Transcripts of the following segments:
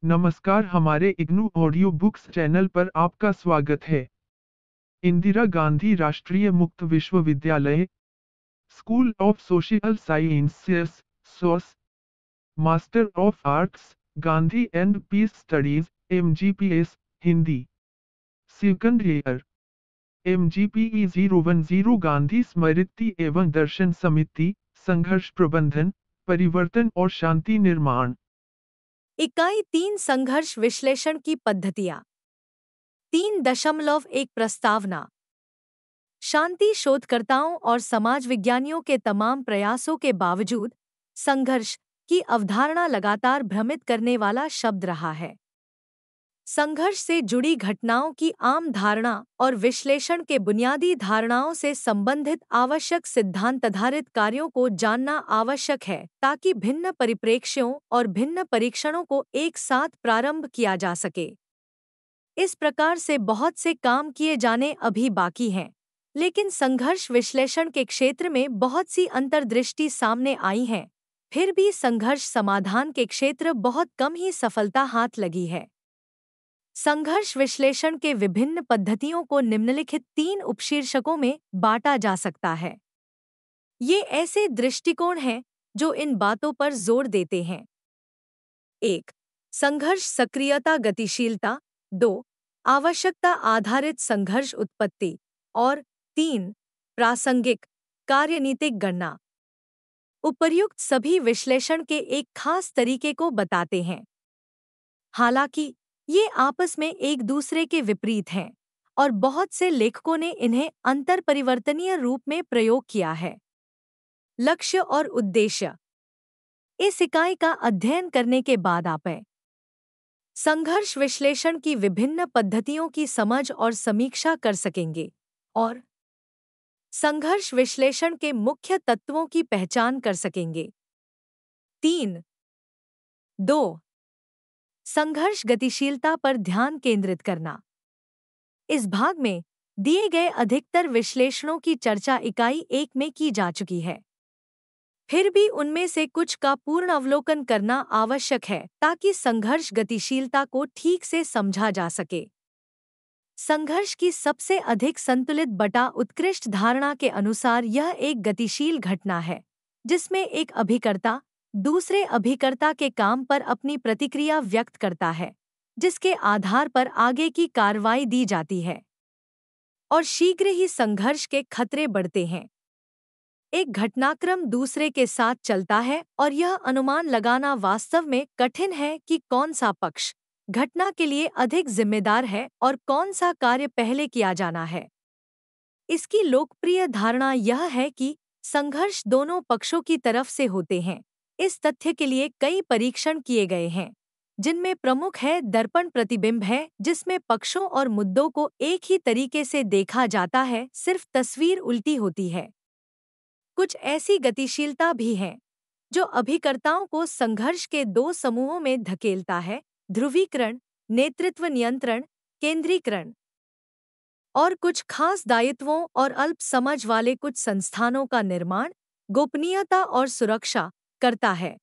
नमस्कार, हमारे IGNOU audio books channel पर आपका स्वागत है। Indira Gandhi Rashtriya Mukt Vishwavidyalaya, school of social sciences, सोस, master of arts, Gandhi and peace studies, MGPS, Hindi. Second year, MGPE 010 Gandhi Smriti एवं दर्शन समिति, संघर्ष प्रबंधन, परिवर्तन और शांति निर्माण। इकाई 3 संघर्ष विश्लेषण की पद्धतियाँ 3.1 प्रस्तावना। शांति शोधकर्ताओं और समाज विज्ञानियों के तमाम प्रयासों के बावजूद संघर्ष की अवधारणा लगातार भ्रमित करने वाला शब्द रहा है। संघर्ष से जुड़ी घटनाओं की आम धारणा और विश्लेषण के बुनियादी धारणाओं से संबंधित आवश्यक सिद्धांताधारित कार्यों को जानना आवश्यक है ताकि भिन्न परिप्रेक्ष्यों और भिन्न परीक्षणों को एक साथ प्रारंभ किया जा सके। इस प्रकार से बहुत से काम किए जाने अभी बाकी हैं, लेकिन संघर्ष विश्लेषण के क्षेत्र में बहुत सी अंतर्दृष्टि सामने आई हैं। फिर भी संघर्ष समाधान के क्षेत्र बहुत कम ही सफलता हाथ लगी है। संघर्ष विश्लेषण के विभिन्न पद्धतियों को निम्नलिखित 3 उपशीर्षकों में बांटा जा सकता है। ये ऐसे दृष्टिकोण हैं जो इन बातों पर जोर देते हैं। 1. संघर्ष सक्रियता गतिशीलता। 2. आवश्यकता आधारित संघर्ष उत्पत्ति। और 3. प्रासंगिक कार्यनीतिक गणना। उपर्युक्त सभी विश्लेषण के एक खास तरीके को बताते हैं। हालांकि ये आपस में एक दूसरे के विपरीत हैं और बहुत से लेखकों ने इन्हें अंतरपरिवर्तनीय रूप में प्रयोग किया है। लक्ष्य और उद्देश्य। इस इकाई का अध्ययन करने के बाद आप संघर्ष विश्लेषण की विभिन्न पद्धतियों की समझ और समीक्षा कर सकेंगे और संघर्ष विश्लेषण के मुख्य तत्वों की पहचान कर सकेंगे। 3.2 संघर्ष गतिशीलता पर ध्यान केंद्रित करना। इस भाग में दिए गए अधिकतर विश्लेषणों की चर्चा इकाई 1 में की जा चुकी है। फिर भी उनमें से कुछ का पूर्ण अवलोकन करना आवश्यक है ताकि संघर्ष गतिशीलता को ठीक से समझा जा सके। संघर्ष की सबसे अधिक संतुलित बटा उत्कृष्ट धारणा के अनुसार यह एक गतिशील घटना है जिसमें एक अभिकर्ता दूसरे अभिकर्ता के काम पर अपनी प्रतिक्रिया व्यक्त करता है, जिसके आधार पर आगे की कार्रवाई दी जाती है और शीघ्र ही संघर्ष के खतरे बढ़ते हैं। एक घटनाक्रम दूसरे के साथ चलता है और यह अनुमान लगाना वास्तव में कठिन है कि कौन सा पक्ष घटना के लिए अधिक जिम्मेदार है और कौन सा कार्य पहले किया जाना है। इसकी लोकप्रिय धारणा यह है कि संघर्ष दोनों पक्षों की तरफ से होते हैं। इस तथ्य के लिए कई परीक्षण किए गए हैं, जिनमें प्रमुख है दर्पण प्रतिबिंब है, जिसमें पक्षों और मुद्दों को एक ही तरीके से देखा जाता है, सिर्फ तस्वीर उल्टी होती है। कुछ ऐसी गतिशीलता भी है जो अभिकर्ताओं को संघर्ष के 2 समूहों में धकेलता है: ध्रुवीकरण, नेतृत्व नियंत्रण, केंद्रीकरण। और कुछ खास दायित्वों और अल्प समझ वाले कुछ संस्थानों का निर्माण, गोपनीयता और सुरक्षा करता है।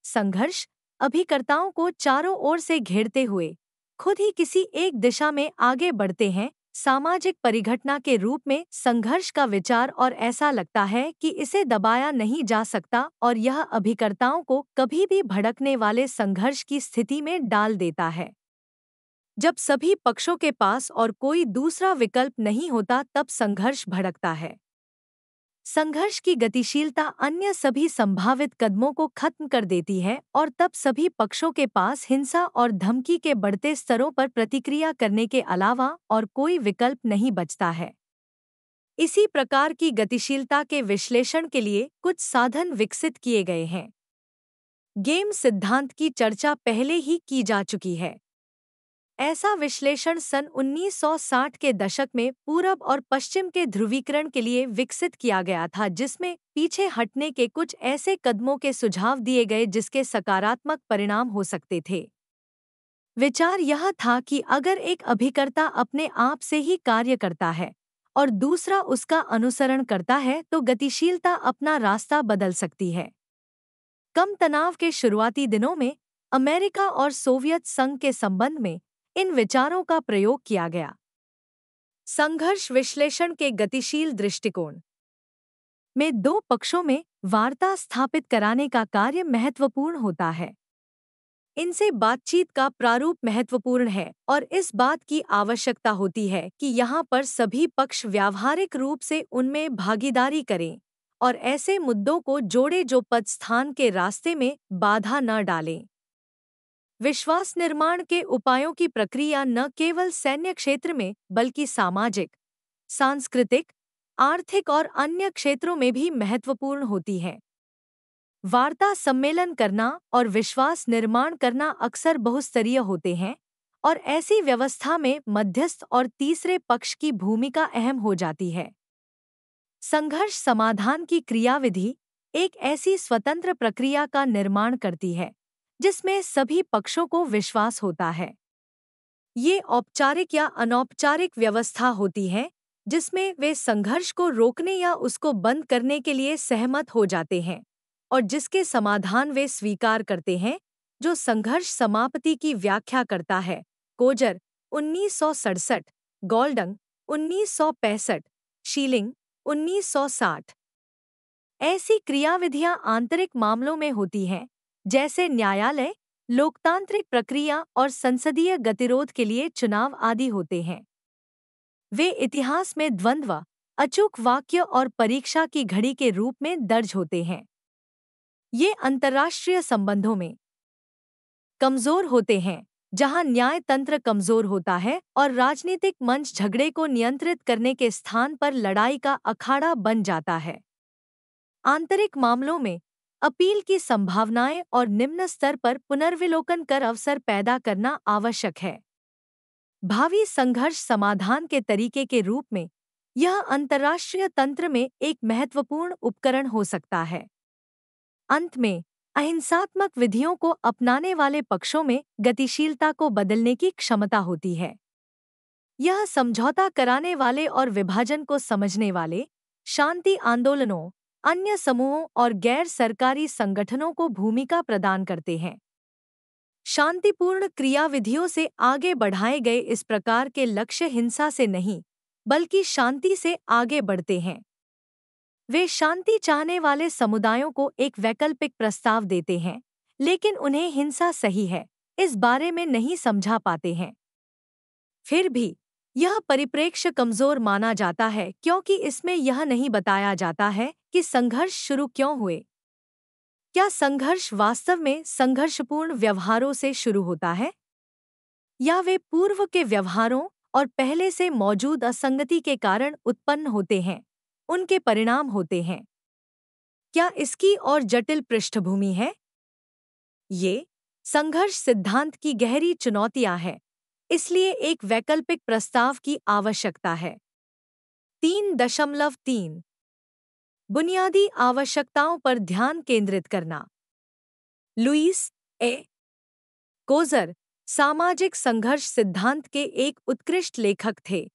संघर्ष अभिकर्ताओं को चारों ओर से घेरते हुए खुद ही किसी एक दिशा में आगे बढ़ते हैं। सामाजिक परिघटना के रूप में संघर्ष का विचार और ऐसा लगता है कि इसे दबाया नहीं जा सकता और यह अभिकर्ताओं को कभी भी भड़कने वाले संघर्ष की स्थिति में डाल देता है। जब सभी पक्षों के पास और कोई दूसरा विकल्प नहीं होता तब संघर्ष भड़कता है। संघर्ष की गतिशीलता अन्य सभी संभावित कदमों को खत्म कर देती है और तब सभी पक्षों के पास हिंसा और धमकी के बढ़ते स्तरों पर प्रतिक्रिया करने के अलावा और कोई विकल्प नहीं बचता है। इसी प्रकार की गतिशीलता के विश्लेषण के लिए कुछ साधन विकसित किए गए हैं। गेम सिद्धांत की चर्चा पहले ही की जा चुकी है। ऐसा विश्लेषण सन 1960 के दशक में पूरब और पश्चिम के ध्रुवीकरण के लिए विकसित किया गया था, जिसमें पीछे हटने के कुछ ऐसे कदमों के सुझाव दिए गए जिसके सकारात्मक परिणाम हो सकते थे। विचार यह था कि अगर एक अभिकर्ता अपने आप से ही कार्य करता है और दूसरा उसका अनुसरण करता है तो गतिशीलता अपना रास्ता बदल सकती है। कम तनाव के शुरुआती दिनों में अमेरिका और सोवियत संघ के संबंध में इन विचारों का प्रयोग किया गया। संघर्ष विश्लेषण के गतिशील दृष्टिकोण में दो पक्षों में वार्ता स्थापित कराने का कार्य महत्वपूर्ण होता है। इनसे बातचीत का प्रारूप महत्वपूर्ण है और इस बात की आवश्यकता होती है कि यहाँ पर सभी पक्ष व्यावहारिक रूप से उनमें भागीदारी करें और ऐसे मुद्दों को जोड़े जो पदस्थान के रास्ते में बाधा न डालें। विश्वास निर्माण के उपायों की प्रक्रिया न केवल सैन्य क्षेत्र में बल्कि सामाजिक, सांस्कृतिक, आर्थिक और अन्य क्षेत्रों में भी महत्वपूर्ण होती है। वार्ता सम्मेलन करना और विश्वास निर्माण करना अक्सर बहुस्तरीय होते हैं और ऐसी व्यवस्था में मध्यस्थ और तीसरे पक्ष की भूमिका अहम हो जाती है। संघर्ष समाधान की क्रियाविधि एक ऐसी स्वतंत्र प्रक्रिया का निर्माण करती है जिसमें सभी पक्षों को विश्वास होता है। ये औपचारिक या अनौपचारिक व्यवस्था होती है जिसमें वे संघर्ष को रोकने या उसको बंद करने के लिए सहमत हो जाते हैं और जिसके समाधान वे स्वीकार करते हैं, जो संघर्ष समाप्ति की व्याख्या करता है। Coser 1967, गोल्डंग 1965, shilling 1960। ऐसी क्रियाविधियां आंतरिक मामलों में होती हैं, जैसे न्यायालय, लोकतांत्रिक प्रक्रिया और संसदीय गतिरोध के लिए चुनाव आदि होते हैं। वे इतिहास में द्वंद्व, अचूक वाक्य और परीक्षा की घड़ी के रूप में दर्ज होते हैं। ये अंतर्राष्ट्रीय संबंधों में कमजोर होते हैं, जहां न्याय तंत्र कमजोर होता है और राजनीतिक मंच झगड़े को नियंत्रित करने के स्थान पर लड़ाई का अखाड़ा बन जाता है। आंतरिक मामलों में अपील की संभावनाएं और निम्न स्तर पर पुनर्विलोकन कर अवसर पैदा करना आवश्यक है। भावी संघर्ष समाधान के तरीके के रूप में यह अंतर्राष्ट्रीय तंत्र में एक महत्वपूर्ण उपकरण हो सकता है। अंत में, अहिंसात्मक विधियों को अपनाने वाले पक्षों में गतिशीलता को बदलने की क्षमता होती है। यह समझौता कराने वाले और विभाजन को समझने वाले, शांति आंदोलनों, अन्य समूहों और गैर सरकारी संगठनों को भूमिका प्रदान करते हैं। शांतिपूर्ण क्रियाविधियों से आगे बढ़ाए गए इस प्रकार के लक्ष्य हिंसा से नहीं, बल्कि शांति से आगे बढ़ते हैं। वे शांति चाहने वाले समुदायों को एक वैकल्पिक प्रस्ताव देते हैं, लेकिन उन्हें हिंसा सही है इस बारे में नहीं समझा पाते हैं। फिर भी यह परिप्रेक्ष्य कमजोर माना जाता है क्योंकि इसमें यह नहीं बताया जाता है कि संघर्ष शुरू क्यों हुए। क्या संघर्ष वास्तव में संघर्षपूर्ण व्यवहारों से शुरू होता है, या वे पूर्व के व्यवहारों और पहले से मौजूद असंगति के कारण उत्पन्न होते हैं, उनके परिणाम होते हैं? क्या इसकी और जटिल पृष्ठभूमि है? ये संघर्ष सिद्धांत की गहरी चुनौतियां हैं, इसलिए एक वैकल्पिक प्रस्ताव की आवश्यकता है। 3.3 बुनियादी आवश्यकताओं पर ध्यान केंद्रित करना। लुईस ए. कोजर सामाजिक संघर्ष सिद्धांत के एक उत्कृष्ट लेखक थे।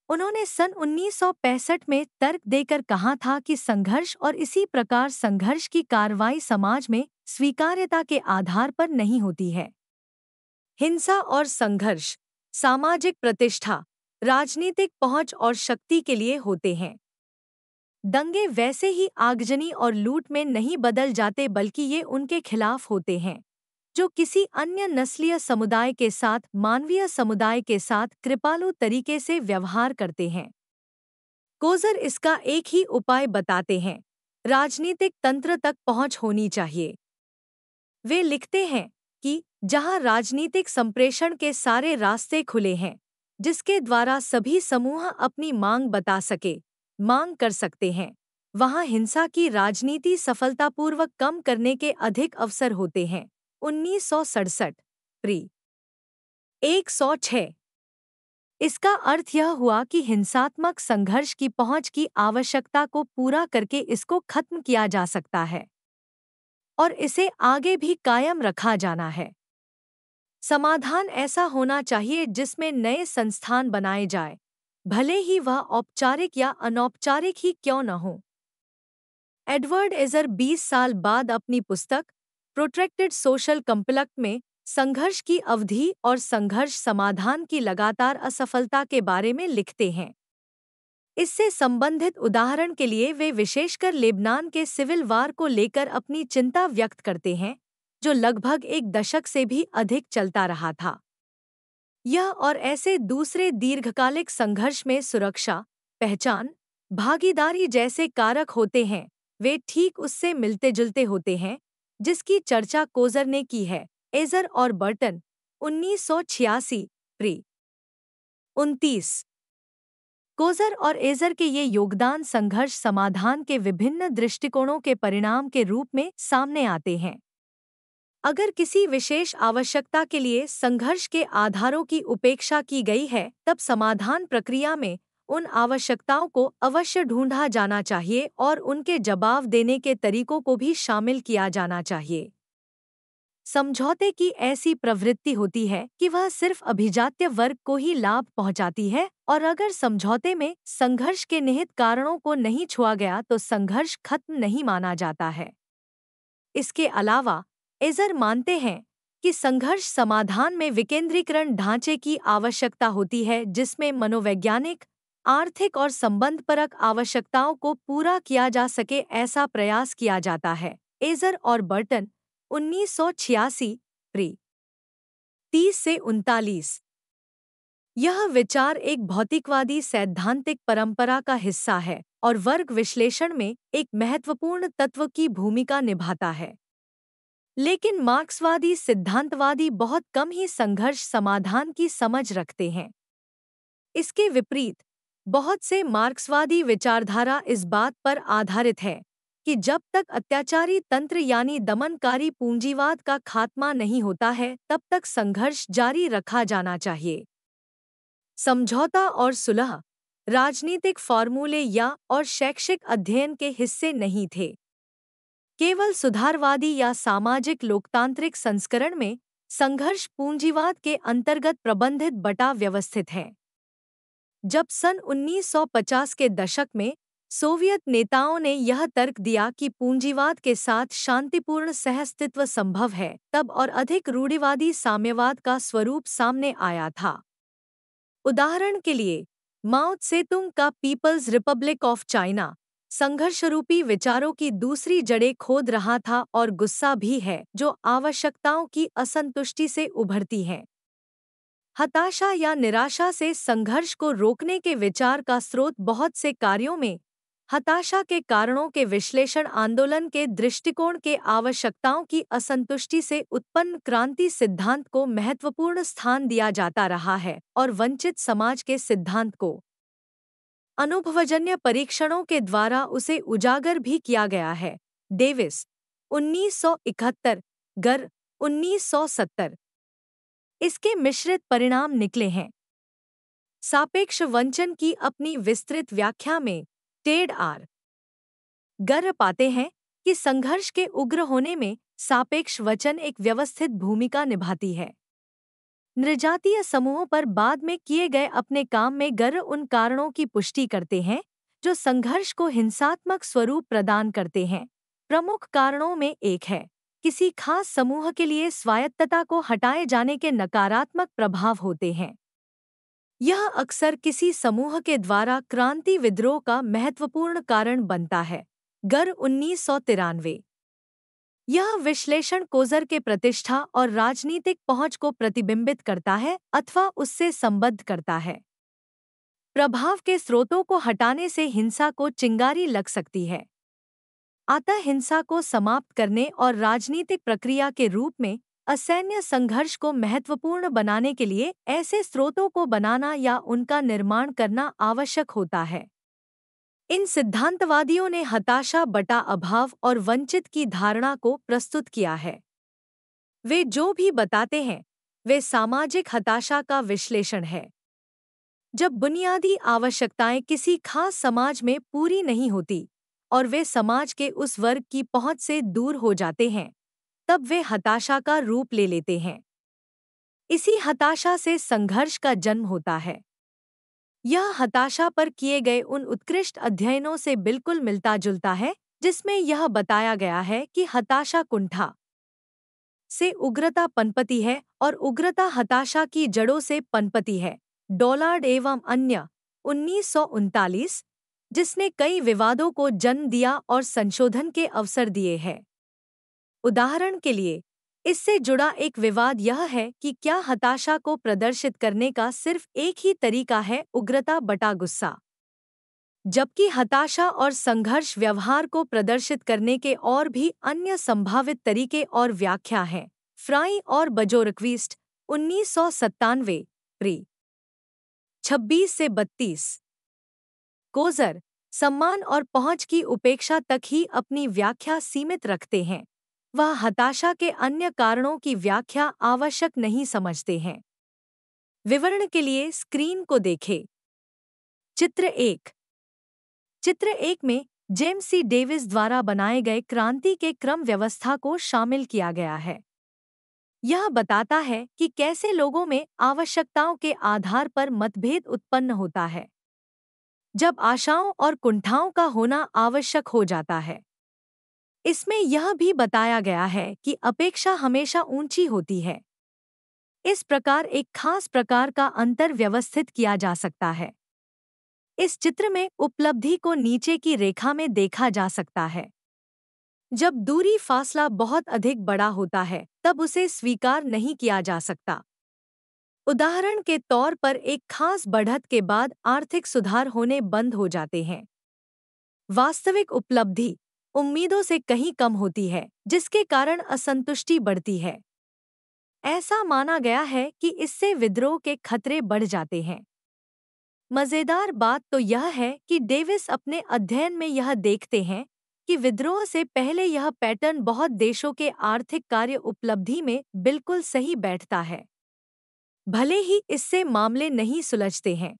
उन्होंने सन 1965 में तर्क देकर कहा था कि संघर्ष और इसी प्रकार संघर्ष की कार्रवाई समाज में स्वीकार्यता के आधार पर नहीं होती है। हिंसा और संघर्ष सामाजिक प्रतिष्ठा, राजनीतिक पहुंच और शक्ति के लिए होते हैं। दंगे वैसे ही आगजनी और लूट में नहीं बदल जाते, बल्कि ये उनके खिलाफ होते हैं जो किसी अन्य नस्लीय समुदाय के साथ, मानवीय समुदाय के साथ कृपालु तरीके से व्यवहार करते हैं। कोजर इसका एक ही उपाय बताते हैं, राजनीतिक तंत्र तक पहुंच होनी चाहिए। वे लिखते हैं कि जहां राजनीतिक संप्रेषण के सारे रास्ते खुले हैं, जिसके द्वारा सभी समूह अपनी मांग बता मांग कर सकते हैं, वहां हिंसा की राजनीति सफलतापूर्वक कम करने के अधिक अवसर होते हैं। 1967 प्री 106। इसका अर्थ यह हुआ कि हिंसात्मक संघर्ष की पहुंच की आवश्यकता को पूरा करके इसको खत्म किया जा सकता है और इसे आगे भी कायम रखा जाना है। समाधान ऐसा होना चाहिए जिसमें नए संस्थान बनाए जाए, भले ही वह औपचारिक या अनौपचारिक ही क्यों न हो। एडवर्ड एजर 20 साल बाद अपनी पुस्तक प्रोट्रैक्टेड सोशल कंप्लक्ट में संघर्ष की अवधि और संघर्ष समाधान की लगातार असफलता के बारे में लिखते हैं। इससे संबंधित उदाहरण के लिए वे विशेषकर लेबनान के सिविल वार को लेकर अपनी चिंता व्यक्त करते हैं, जो लगभग एक दशक से भी अधिक चलता रहा था। यह और ऐसे दूसरे दीर्घकालिक संघर्ष में सुरक्षा, पहचान, भागीदारी जैसे कारक होते हैं, वे ठीक उससे मिलते जुलते होते हैं जिसकी चर्चा कोजर ने की है। एजर और बर्टन, 1986, प्री 29। कोजर और एजर के ये योगदान संघर्ष समाधान के विभिन्न दृष्टिकोणों के परिणाम के रूप में सामने आते हैं। अगर किसी विशेष आवश्यकता के लिए संघर्ष के आधारों की उपेक्षा की गई है, तब समाधान प्रक्रिया में उन आवश्यकताओं को अवश्य ढूंढा जाना चाहिए और उनके जवाब देने के तरीकों को भी शामिल किया जाना चाहिए। समझौते की ऐसी प्रवृत्ति होती है कि वह सिर्फ अभिजात्य वर्ग को ही लाभ पहुंचाती है, और अगर समझौते में संघर्ष के निहित कारणों को नहीं छुआ गया तो संघर्ष खत्म नहीं माना जाता है। इसके अलावा एजर मानते हैं कि संघर्ष समाधान में विकेंद्रीकरण ढांचे की आवश्यकता होती है, जिसमें मनोवैज्ञानिक, आर्थिक और संबंधपरक आवश्यकताओं को पूरा किया जा सके, ऐसा प्रयास किया जाता है। एजर और बर्टन, 1986, प्री 30 से 39। यह विचार एक भौतिकवादी सैद्धांतिक परंपरा का हिस्सा है और वर्ग विश्लेषण में एक महत्वपूर्ण तत्व की भूमिका निभाता है। लेकिन मार्क्सवादी सिद्धांतवादी बहुत कम ही संघर्ष समाधान की समझ रखते हैं। इसके विपरीत, बहुत से मार्क्सवादी विचारधारा इस बात पर आधारित है कि जब तक अत्याचारी तंत्र यानी दमनकारी पूंजीवाद का खात्मा नहीं होता है, तब तक संघर्ष जारी रखा जाना चाहिए। समझौता और सुलह राजनीतिक फॉर्मूले या और शैक्षिक अध्ययन के हिस्से नहीं थे। केवल सुधारवादी या सामाजिक लोकतांत्रिक संस्करण में संघर्ष पूंजीवाद के अंतर्गत प्रबंधित बटा व्यवस्थित है। जब सन 1950 के दशक में सोवियत नेताओं ने यह तर्क दिया कि पूंजीवाद के साथ शांतिपूर्ण सहअस्तित्व संभव है, तब और अधिक रूढ़िवादी साम्यवाद का स्वरूप सामने आया था। उदाहरण के लिए, माओ त्से-तुंग का पीपल्स रिपब्लिक ऑफ चाइना संघर्षरूपी विचारों की दूसरी जड़ें खोद रहा था और गुस्सा भी है जो आवश्यकताओं की असंतुष्टि से उभरती हैं। हताशा या निराशा से संघर्ष को रोकने के विचार का स्रोत बहुत से कार्यों में हताशा के कारणों के विश्लेषण, आंदोलन के दृष्टिकोण के आवश्यकताओं की असंतुष्टि से उत्पन्न क्रांति सिद्धांत को महत्वपूर्ण स्थान दिया जाता रहा है और वंचित समाज के सिद्धांत को अनुभवजन्य परीक्षणों के द्वारा उसे उजागर भी किया गया है। डेविस, 1971, गर, 1970। इसके मिश्रित परिणाम निकले हैं। सापेक्ष वंचन की अपनी विस्तृत व्याख्या में टेड आर. गर पाते हैं कि संघर्ष के उग्र होने में सापेक्ष वचन एक व्यवस्थित भूमिका निभाती है। नृजातीय समूहों पर बाद में किए गए अपने काम में गर उन कारणों की पुष्टि करते हैं जो संघर्ष को हिंसात्मक स्वरूप प्रदान करते हैं। प्रमुख कारणों में एक है किसी खास समूह के लिए स्वायत्तता को हटाए जाने के नकारात्मक प्रभाव होते हैं। यह अक्सर किसी समूह के द्वारा क्रांति विद्रोह का महत्वपूर्ण कारण बनता है। गर, 1993। यह विश्लेषण कोजर के प्रतिष्ठा और राजनीतिक पहुंच को प्रतिबिंबित करता है अथवा उससे संबद्ध करता है। प्रभाव के स्रोतों को हटाने से हिंसा को चिंगारी लग सकती है। अतः हिंसा को समाप्त करने और राजनीतिक प्रक्रिया के रूप में असैन्य संघर्ष को महत्वपूर्ण बनाने के लिए ऐसे स्रोतों को बनाना या उनका निर्माण करना आवश्यक होता है। इन सिद्धांतवादियों ने हताशा बटा अभाव और वंचित की धारणा को प्रस्तुत किया है। वे जो भी बताते हैं वे सामाजिक हताशा का विश्लेषण है। जब बुनियादी आवश्यकताएं किसी खास समाज में पूरी नहीं होती और वे समाज के उस वर्ग की पहुंच से दूर हो जाते हैं, तब वे हताशा का रूप ले लेते हैं। इसी हताशा से संघर्ष का जन्म होता है। यह हताशा पर किए गए उन उत्कृष्ट अध्ययनों से बिल्कुल मिलता जुलता है जिसमें यह बताया गया है कि हताशा कुंठा से उग्रता पनपती है और उग्रता हताशा की जड़ों से पनपती है। डॉलार्ड एवं अन्य 1939, जिसने कई विवादों को जन्म दिया और संशोधन के अवसर दिए हैं। उदाहरण के लिए, इससे जुड़ा एक विवाद यह है कि क्या हताशा को प्रदर्शित करने का सिर्फ एक ही तरीका है, उग्रता बटा गुस्सा, जबकि हताशा और संघर्ष व्यवहार को प्रदर्शित करने के और भी अन्य संभावित तरीके और व्याख्या हैं। फ्राई और बजोरक्विस्ट, 1997, प्री 26 से 32। कोजर, सम्मान और पहुंच की उपेक्षा तक ही अपनी व्याख्या सीमित रखते हैं। वह हताशा के अन्य कारणों की व्याख्या आवश्यक नहीं समझते हैं। विवरण के लिए स्क्रीन को देखें। चित्र 1। चित्र 1 में जेम्स सी डेविस द्वारा बनाए गए क्रांति के क्रम व्यवस्था को शामिल किया गया है। यह बताता है कि कैसे लोगों में आवश्यकताओं के आधार पर मतभेद उत्पन्न होता है, जब आशाओं और कुंठाओं का होना आवश्यक हो जाता है। इसमें यह भी बताया गया है कि अपेक्षा हमेशा ऊंची होती है। इस प्रकार एक खास प्रकार का अंतर व्यवस्थित किया जा सकता है। इस चित्र में उपलब्धि को नीचे की रेखा में देखा जा सकता है। जब दूरी फासला बहुत अधिक बड़ा होता है, तब उसे स्वीकार नहीं किया जा सकता। उदाहरण के तौर पर एक खास बढ़त के बाद आर्थिक सुधार होने बंद हो जाते हैं। वास्तविक उपलब्धि उम्मीदों से कहीं कम होती है, जिसके कारण असंतुष्टि बढ़ती है। ऐसा माना गया है कि इससे विद्रोह के खतरे बढ़ जाते हैं। मजेदार बात तो यह है कि डेविस अपने अध्ययन में यह देखते हैं कि विद्रोह से पहले यह पैटर्न बहुत देशों के आर्थिक कार्य उपलब्धि में बिल्कुल सही बैठता है, भले ही इससे मामले नहीं सुलझते हैं।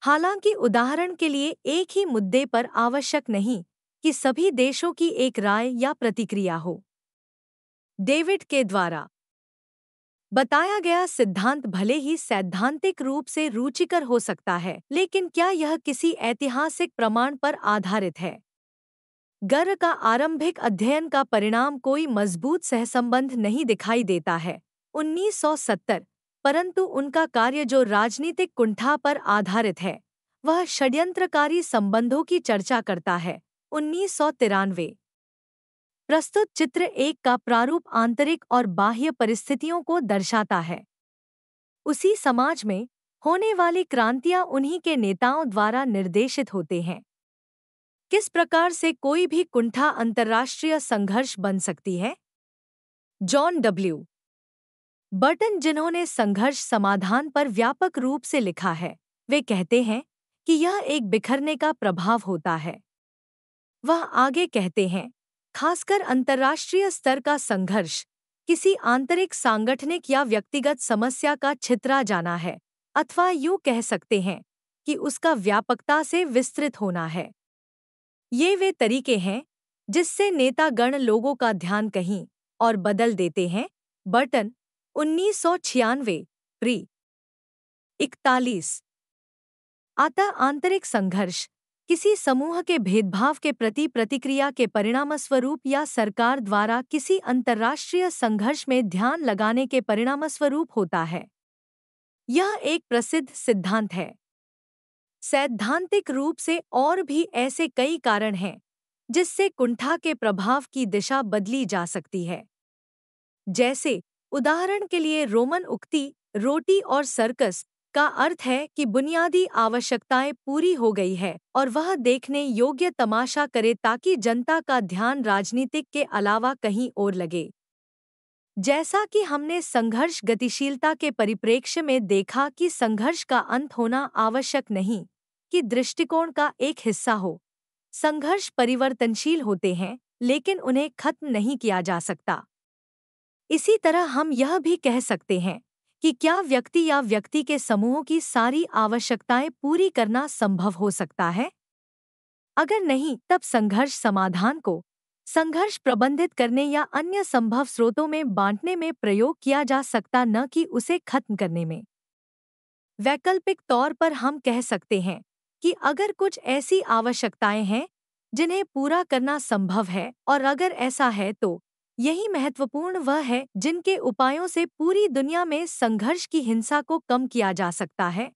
हालांकि उदाहरण के लिए एक ही मुद्दे पर आवश्यक नहीं कि सभी देशों की एक राय या प्रतिक्रिया हो। डेविड के द्वारा बताया गया सिद्धांत भले ही सैद्धांतिक रूप से रुचिकर हो सकता है, लेकिन क्या यह किसी ऐतिहासिक प्रमाण पर आधारित है? गर्र का आरंभिक अध्ययन का परिणाम कोई मजबूत सहसंबंध नहीं दिखाई देता है, 1970, परंतु उनका कार्य जो राजनीतिक कुंठा पर आधारित है, वह षड्यंत्रकारी संबंधों की चर्चा करता है, 1993। प्रस्तुत चित्र 1 का प्रारूप आंतरिक और बाह्य परिस्थितियों को दर्शाता है। उसी समाज में होने वाली क्रांतियां उन्हीं के नेताओं द्वारा निर्देशित होते हैं। किस प्रकार से कोई भी कुंठा अंतर्राष्ट्रीय संघर्ष बन सकती है? जॉन डब्ल्यू बर्टन, जिन्होंने संघर्ष समाधान पर व्यापक रूप से लिखा है, वे कहते हैं कि यह एक बिखरने का प्रभाव होता है। वह आगे कहते हैं, खासकर अंतर्राष्ट्रीय स्तर का संघर्ष किसी आंतरिक सांगठनिक या व्यक्तिगत समस्या का छितरा जाना है, अथवा यूं कह सकते हैं कि उसका व्यापकता से विस्तृत होना है। ये वे तरीके हैं जिससे नेतागण लोगों का ध्यान कहीं और बदल देते हैं। Burton, 1996, pre 41। अतः आंतरिक संघर्ष किसी समूह के भेदभाव के प्रति प्रतिक्रिया के परिणामस्वरूप या सरकार द्वारा किसी अंतर्राष्ट्रीय संघर्ष में ध्यान लगाने के परिणामस्वरूप होता है। यह एक प्रसिद्ध सिद्धांत है। सैद्धांतिक रूप से और भी ऐसे कई कारण हैं जिससे कुंठा के प्रभाव की दिशा बदली जा सकती है। जैसे उदाहरण के लिए रोमन उक्ति रोटी और सर्कस का अर्थ है कि बुनियादी आवश्यकताएं पूरी हो गई है और वह देखने योग्य तमाशा करे ताकि जनता का ध्यान राजनीतिक के अलावा कहीं और लगे। जैसा कि हमने संघर्ष गतिशीलता के परिप्रेक्ष्य में देखा कि संघर्ष का अंत होना आवश्यक नहीं कि दृष्टिकोण का एक हिस्सा हो। संघर्ष परिवर्तनशील होते हैं, लेकिन उन्हें खत्म नहीं किया जा सकता। इसी तरह हम यह भी कह सकते हैं कि क्या व्यक्ति या व्यक्ति के समूहों की सारी आवश्यकताएं पूरी करना संभव हो सकता है? अगर नहीं, तब संघर्ष समाधान को संघर्ष प्रबंधित करने या अन्य संभव स्रोतों में बांटने में प्रयोग किया जा सकता, न कि उसे खत्म करने में। वैकल्पिक तौर पर हम कह सकते हैं कि अगर कुछ ऐसी आवश्यकताएं हैं जिन्हें पूरा करना संभव है, और अगर ऐसा है तो यही महत्वपूर्ण वह है जिनके उपायों से पूरी दुनिया में संघर्ष की हिंसा को कम किया जा सकता है।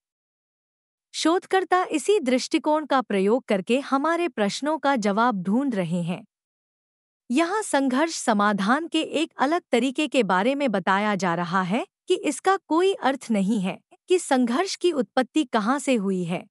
शोधकर्ता इसी दृष्टिकोण का प्रयोग करके हमारे प्रश्नों का जवाब ढूंढ रहे हैं। यहाँ संघर्ष समाधान के एक अलग तरीके के बारे में बताया जा रहा है कि इसका कोई अर्थ नहीं है कि संघर्ष की उत्पत्ति कहाँ से हुई है।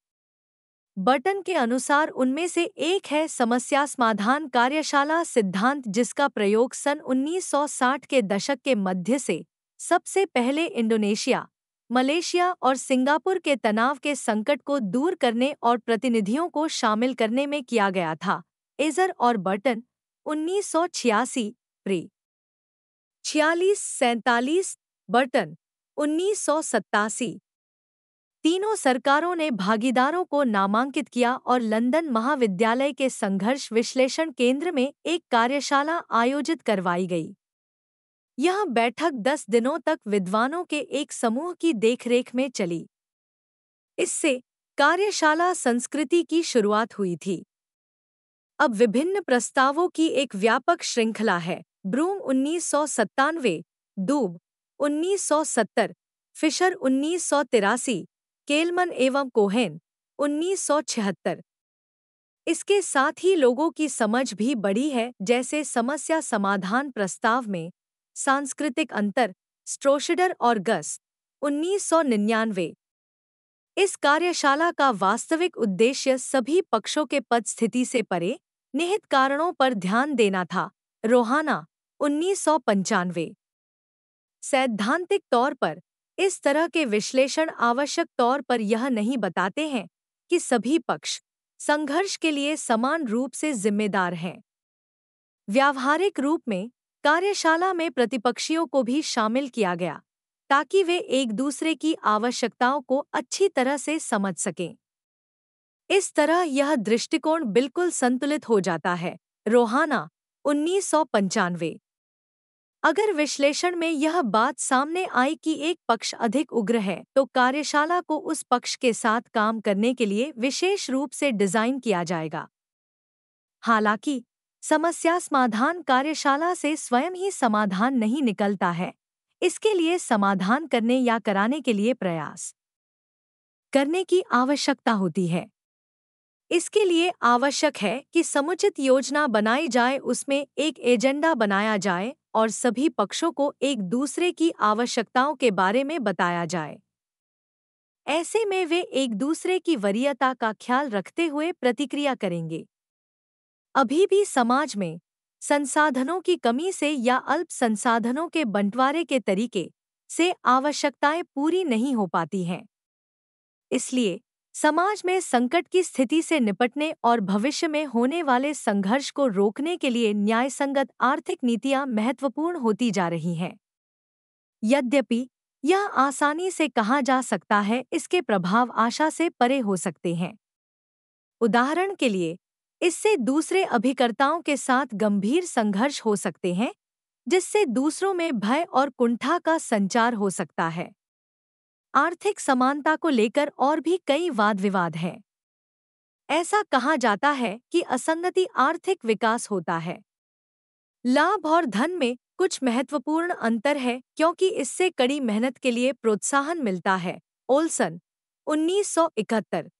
बर्टन के अनुसार उनमें से एक है समस्या समाधान कार्यशाला सिद्धांत, जिसका प्रयोग सन 1960 के दशक के मध्य से सबसे पहले इंडोनेशिया, मलेशिया और सिंगापुर के तनाव के संकट को दूर करने और प्रतिनिधियों को शामिल करने में किया गया था। एजर और बर्टन 1986, प्री 46-47, बर्टन 1987। तीनों सरकारों ने भागीदारों को नामांकित किया और लंदन महाविद्यालय के संघर्ष विश्लेषण केंद्र में एक कार्यशाला आयोजित करवाई गई। यह बैठक 10 दिनों तक विद्वानों के एक समूह की देखरेख में चली। इससे कार्यशाला संस्कृति की शुरुआत हुई थी। अब विभिन्न प्रस्तावों की एक व्यापक श्रृंखला है। ब्रूम 1997, दूब 1970, फिशर 1983, केलमन एवं कोहेन 1976। इसके साथ ही लोगों की समझ भी बढ़ी है, जैसे समस्या समाधान प्रस्ताव में सांस्कृतिक अंतर, स्ट्रोशडर और गस 1999। इस कार्यशाला का वास्तविक उद्देश्य सभी पक्षों के पद स्थिति से परे निहित कारणों पर ध्यान देना था। रोहाना 1995। सैद्धांतिक तौर पर इस तरह के विश्लेषण आवश्यक तौर पर यह नहीं बताते हैं कि सभी पक्ष संघर्ष के लिए समान रूप से जिम्मेदार हैं। व्यावहारिक रूप में कार्यशाला में प्रतिपक्षियों को भी शामिल किया गया ताकि वे एक दूसरे की आवश्यकताओं को अच्छी तरह से समझ सकें। इस तरह यह दृष्टिकोण बिल्कुल संतुलित हो जाता है। रोहाना 1995। अगर विश्लेषण में यह बात सामने आई कि एक पक्ष अधिक उग्र है, तो कार्यशाला को उस पक्ष के साथ काम करने के लिए विशेष रूप से डिजाइन किया जाएगा। हालांकि समस्या समाधान कार्यशाला से स्वयं ही समाधान नहीं निकलता है। इसके लिए समाधान करने या कराने के लिए प्रयास करने की आवश्यकता होती है। इसके लिए आवश्यक है कि समुचित योजना बनाई जाए, उसमें एक एजेंडा बनाया जाए और सभी पक्षों को एक दूसरे की आवश्यकताओं के बारे में बताया जाए। ऐसे में वे एक दूसरे की वरीयता का ख्याल रखते हुए प्रतिक्रिया करेंगे। अभी भी समाज में संसाधनों की कमी से या अल्प संसाधनों के बंटवारे के तरीके से आवश्यकताएं पूरी नहीं हो पाती हैं। इसलिए समाज में संकट की स्थिति से निपटने और भविष्य में होने वाले संघर्ष को रोकने के लिए न्यायसंगत आर्थिक नीतियां महत्वपूर्ण होती जा रही हैं। यद्यपि यह आसानी से कहा जा सकता है, इसके प्रभाव आशा से परे हो सकते हैं। उदाहरण के लिए, इससे दूसरे अभिकर्ताओं के साथ गंभीर संघर्ष हो सकते हैं, जिससे दूसरों में भय और कुंठा का संचार हो सकता है। आर्थिक समानता को लेकर और भी कई वाद विवाद हैं। ऐसा कहा जाता है कि असंगति आर्थिक विकास होता है। लाभ और धन में कुछ महत्वपूर्ण अंतर है, क्योंकि इससे कड़ी मेहनत के लिए प्रोत्साहन मिलता है। ओल्सन 1971।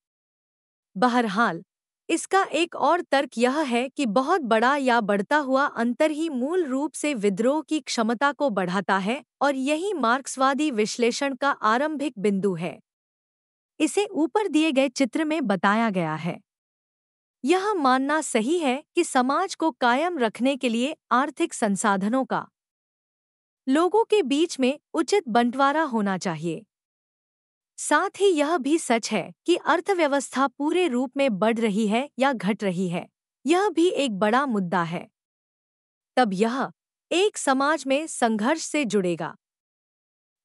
बहरहाल, इसका एक और तर्क यह है कि बहुत बड़ा या बढ़ता हुआ अंतर ही मूल रूप से विद्रोह की क्षमता को बढ़ाता है और यही मार्क्सवादी विश्लेषण का आरंभिक बिंदु है। इसे ऊपर दिए गए चित्र में बताया गया है। यह मानना सही है कि समाज को कायम रखने के लिए आर्थिक संसाधनों का लोगों के बीच में उचित बंटवारा होना चाहिए। साथ ही यह भी सच है कि अर्थव्यवस्था पूरे रूप में बढ़ रही है या घट रही है, यह भी एक बड़ा मुद्दा है। तब यह एक समाज में संघर्ष से जुड़ेगा।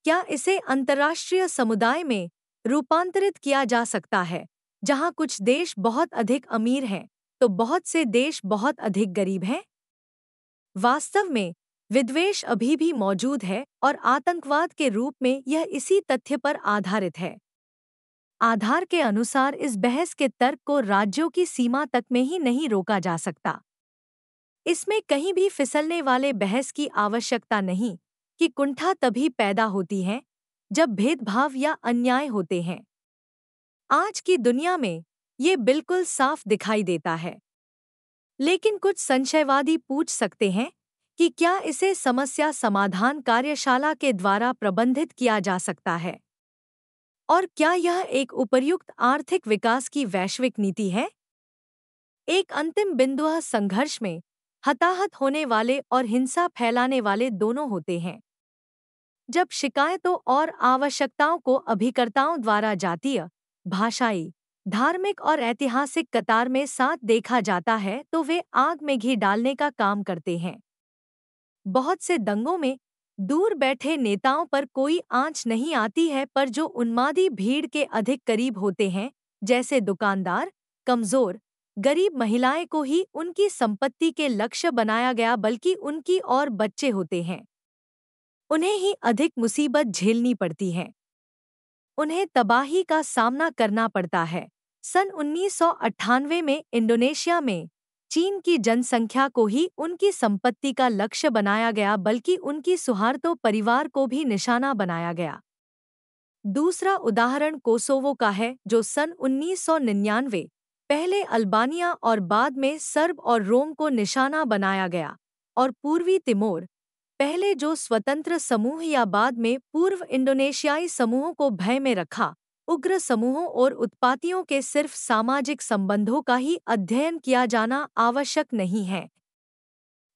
क्या इसे अंतर्राष्ट्रीय समुदाय में रूपांतरित किया जा सकता है, जहां कुछ देश बहुत अधिक अमीर हैं तो बहुत से देश बहुत अधिक गरीब हैं? वास्तव में विद्वेष अभी भी मौजूद है और आतंकवाद के रूप में यह इसी तथ्य पर आधारित है। आधार के अनुसार इस बहस के तर्क को राज्यों की सीमा तक में ही नहीं रोका जा सकता। इसमें कहीं भी फिसलने वाले बहस की आवश्यकता नहीं कि कुंठा तभी पैदा होती है जब भेदभाव या अन्याय होते हैं। आज की दुनिया में ये बिल्कुल साफ दिखाई देता है। लेकिन कुछ संशयवादी पूछ सकते हैं कि क्या इसे समस्या समाधान कार्यशाला के द्वारा प्रबंधित किया जा सकता है? और क्या यह एक उपयुक्त आर्थिक विकास की वैश्विक नीति है? एक अंतिम बिंदु संघर्ष में हताहत होने वाले और हिंसा फैलाने वाले दोनों होते हैं। जब शिकायतों और आवश्यकताओं को अभिकर्ताओं द्वारा जातीय, भाषाई, धार्मिक और ऐतिहासिक कतार में साथ देखा जाता है तो वे आग में घी डालने का काम करते हैं। बहुत से दंगों में दूर बैठे नेताओं पर कोई आंच नहीं आती है, पर जो उन्मादी भीड़ के अधिक करीब होते हैं, जैसे दुकानदार, कमजोर, गरीब महिलाएं को ही उनकी संपत्ति के लक्ष्य बनाया गया, बल्कि उनकी और बच्चे होते हैं। उन्हें ही अधिक मुसीबत झेलनी पड़ती है। उन्हें तबाही का सामना करना पड़ता है। सन 1998 में इंडोनेशिया में चीन की जनसंख्या को ही उनकी संपत्ति का लक्ष्य बनाया गया, बल्कि उनकी सुहार्तो परिवार को भी निशाना बनाया गया। दूसरा उदाहरण कोसोवो का है, जो सन 1999 पहले अल्बानिया और बाद में सर्ब और रोम को निशाना बनाया गया, और पूर्वी तिमोर पहले जो स्वतंत्र समूह या बाद में पूर्व इंडोनेशियाई समूहों को भय में रखा। उग्र समूहों और उत्पातियों के सिर्फ सामाजिक संबंधों का ही अध्ययन किया जाना आवश्यक नहीं है।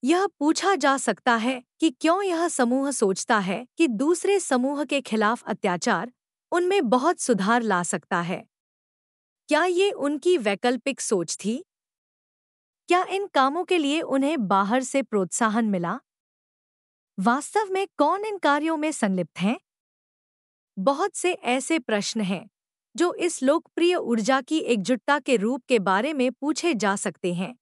यह पूछा जा सकता है कि क्यों यह समूह सोचता है कि दूसरे समूह के खिलाफ अत्याचार उनमें बहुत सुधार ला सकता है। क्या ये उनकी वैकल्पिक सोच थी? क्या इन कामों के लिए उन्हें बाहर से प्रोत्साहन मिला? वास्तव में कौन इन कार्यों में संलिप्त हैं? बहुत से ऐसे प्रश्न हैं जो इस लोकप्रिय ऊर्जा की एकजुटता के रूप के बारे में पूछे जा सकते हैं,